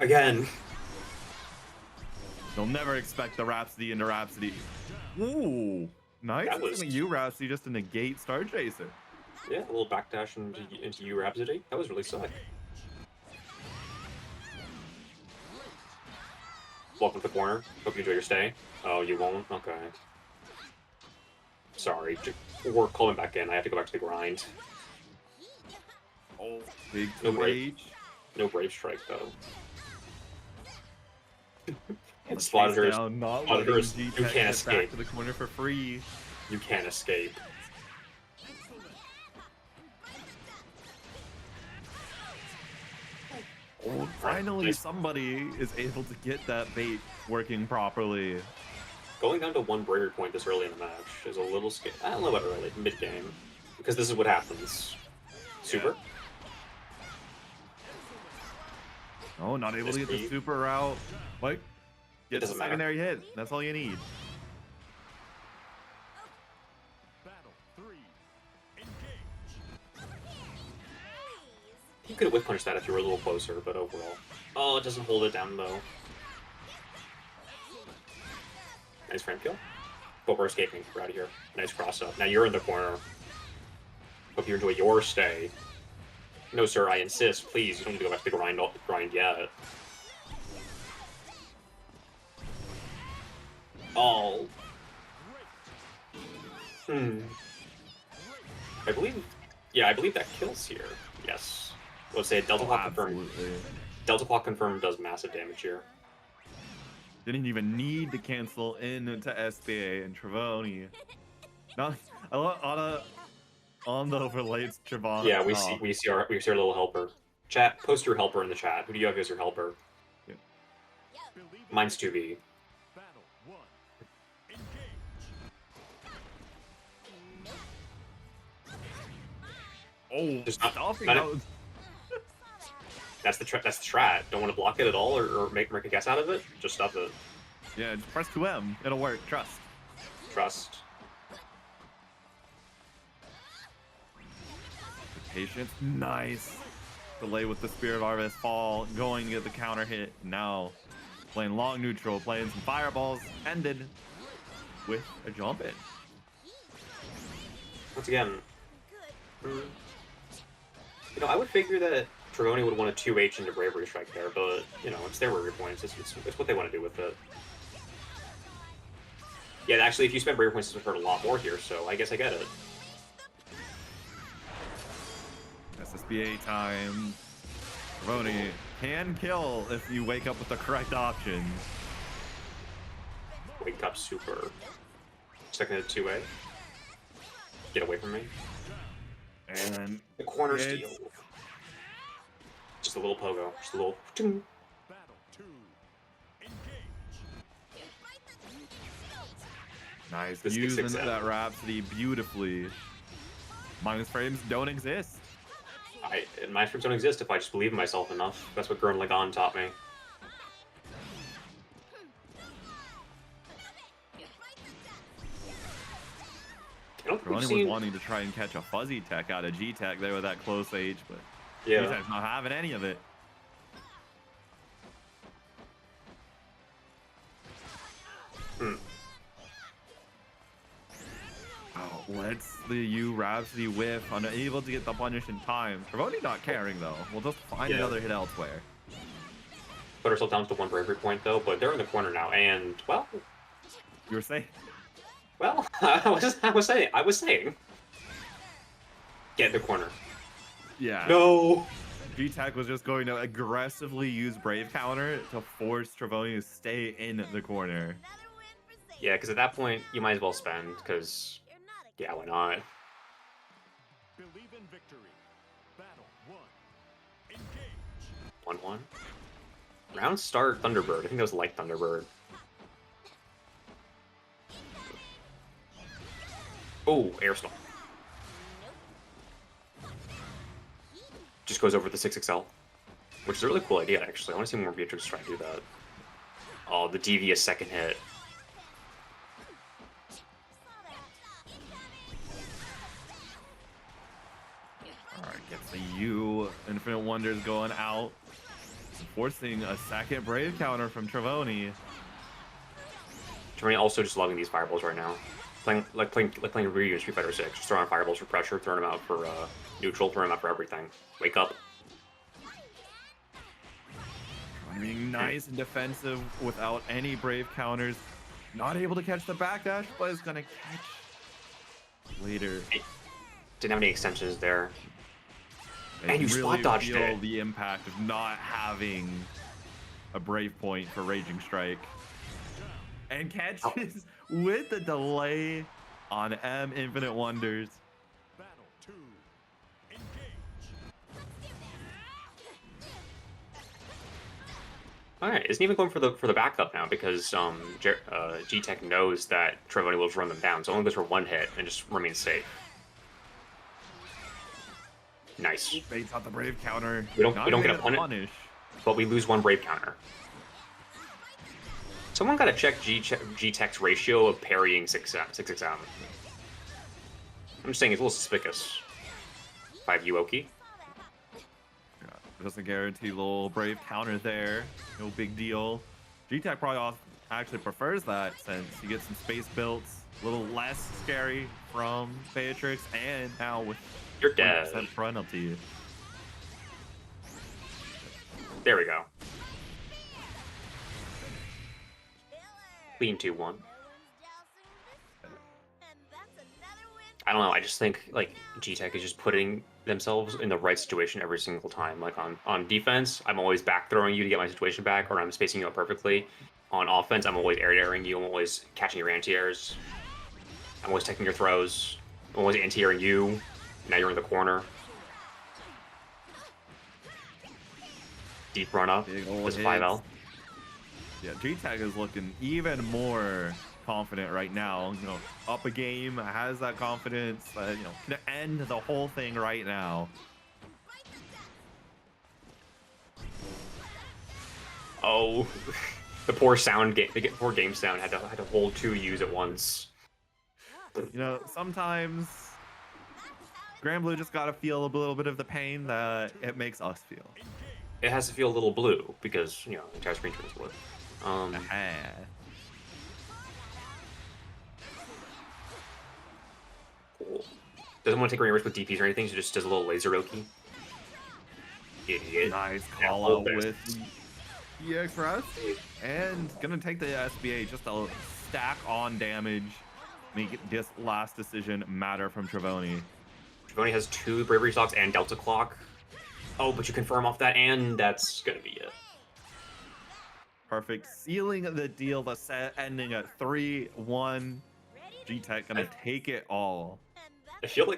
Again. They'll never expect the Rhapsody into Rhapsody. Ooh. Nice. That was you Rhapsody just to negate Star Chaser. Yeah, a little backdash into you Rhapsody. That was really sick. Welcome to the corner. Hope you enjoy your stay. Oh, you won't? Okay. Sorry. We're calling back in. I have to go back to the grind. Oh, big No 2H. No Brave Strike, though. And Chase Splatter's... down, not Splatter's, letting you GTek can't get escape. back to the corner for free. You can't escape. Oh, finally somebody is able to get that bait working properly. Going down to one bravery point this early in the match is a little scary. I don't know about early, mid-game. Because this is what happens. Super? Oh, not able to get the super route. Like, get the doesn't matter. secondary hit. That's all you need. Battle 3. Engage. You could have whip punched that if you were a little closer, but overall. Oh, it doesn't hold it down though. Nice frame kill. But we're escaping. We're out of here. Nice cross up. Now you're in the corner. Hope you enjoy your stay. No, sir, I insist. Please, you don't need to go back to the grind yet. Oh. I believe... Yeah, I believe that kills here. Yes. Let's say Delta Clock confirmed. Delta Clock confirmed does massive damage here. Didn't even need to cancel into SBA and Trevoni. Not on the overlay, it's Trevoni. Yeah, we see our little helper. Chat, post your helper in the chat. Who do you have as your helper? Yeah. Mine's 2B. Battle 1. Engage. Oh, Just not- stopping not- out. That's the strat. Don't want to block it at all or make a guess out of it. Just stuff it. Yeah, just press 2M. It'll work. Trust. Trust. Patience. Nice. Delay with the Spirit Harvest fall. Going to get the counter hit. Now playing long neutral. Playing some fireballs. Ended with a jump in. Once again, you know, I would figure that Trevoni would want a 2H into Bravery Strike there, but, you know, it's their Bravery points. It's what they want to do with it. Yeah, actually, if you spend Bravery points, this would hurt a lot more here, so I guess I get it. SSBA time. Trevoni can kill if you wake up with the correct option. Wake up super. Second to 2A. Get away from me. And The corner it's- steal. Just a little pogo. Just a little... ting. Battle 2. Engage. nice. This Using 6-6-7. that Rhapsody beautifully. Minus frames don't exist. My frames don't exist if I just believe in myself enough. That's what Gurren Lagann taught me. I don't think Trevoni we've was seen... wanting to try and catch a fuzzy tech out of GTek there with that close H, but Yeah. GTek's not having any of it. Oh, let's the U Rhapsody whiff, unable to get the punish in time. Trevoni not caring though. We'll just find Yeah. another hit elsewhere. Put ourselves down to one bravery point though, but they're in the corner now, and well, You were saying? I was saying, get in the corner. Yeah. No. GTek was just going to aggressively use Brave Counter to force Trevoni to stay in the corner. Another win for Zeta. Yeah, because at that point you might as well spend, because You're not a yeah, why not? Believe in victory. Battle 1. Engage. 1-1. Round start Thunderbird. I think that was like Thunderbird. Oh, air stall. Just goes over the 6XL, which is a really cool idea, actually. I want to see more Beatrix try to do that. Oh, the devious second hit. Alright, gets the U. Infinite Wonders going out. Forcing a second Brave counter from Trevoni. Trevoni also just loving these fireballs right now. Playing Ryu in Street Fighter 6. Just throwing fireballs for pressure, throwing them out for neutral, throwing them out for everything. Wake up. Being nice and defensive without any Brave counters. Not able to catch the backdash, but is gonna catch later. Didn't have any extensions there. And you spot dodged feel it. the impact of not having a Brave point for Raging Strike. And catches with the delay on M Infinite Wonders. Battle 2. Engage. All right, isn't even going for the backup now because GTek knows that Trevoni will just run them down, so only goes for one hit and just remains safe. Nice. Baits out the Brave counter. We don't Not get a even punish, but we lose one Brave counter. Someone got to check GTek's ratio of parrying 6XM. I'm just saying it's a little suspicious. 5 Uoki. Just a guaranteed little Brave counter there. No big deal. GTek probably actually prefers that since you get some space built, a little less scary from Beatrix, and now with You're dead. 100% penalty. There we go. Clean 2-1. I don't know. I just think like GTek is just putting themselves in the right situation every single time. Like on defense, I'm always back throwing you to get my situation back, or I'm spacing you up perfectly. On offense, I'm always air airing you. I'm always catching your anti-airs. I'm always taking your throws. I'm always anti-airing you. Now you're in the corner. Deep run up. Big ol' This hits. 5L. Yeah, GTek is looking even more confident right now. You know, up a game, has that confidence. You know, can end the whole thing right now. Oh, the poor poor game sound had to hold 2 U's at once. You know, sometimes Granblue just gotta feel a little bit of the pain that it makes us feel. It has to feel a little blue because the entire screen turns blue. Cool. Doesn't want to take any risk with DPs or anything, so just does a little laser Oki. Idiot. Nice Yeah, call hold out this. with the Express. And gonna take the SBA, just a stack on damage. Make this last decision matter from Trevoni. Trevoni has 2 Bravery Stocks and Delta Clock. Oh, but you confirm off that, and that's gonna be it. Perfect. Sealing the deal, the set ending at 3-1. GTek gonna take it all. I feel like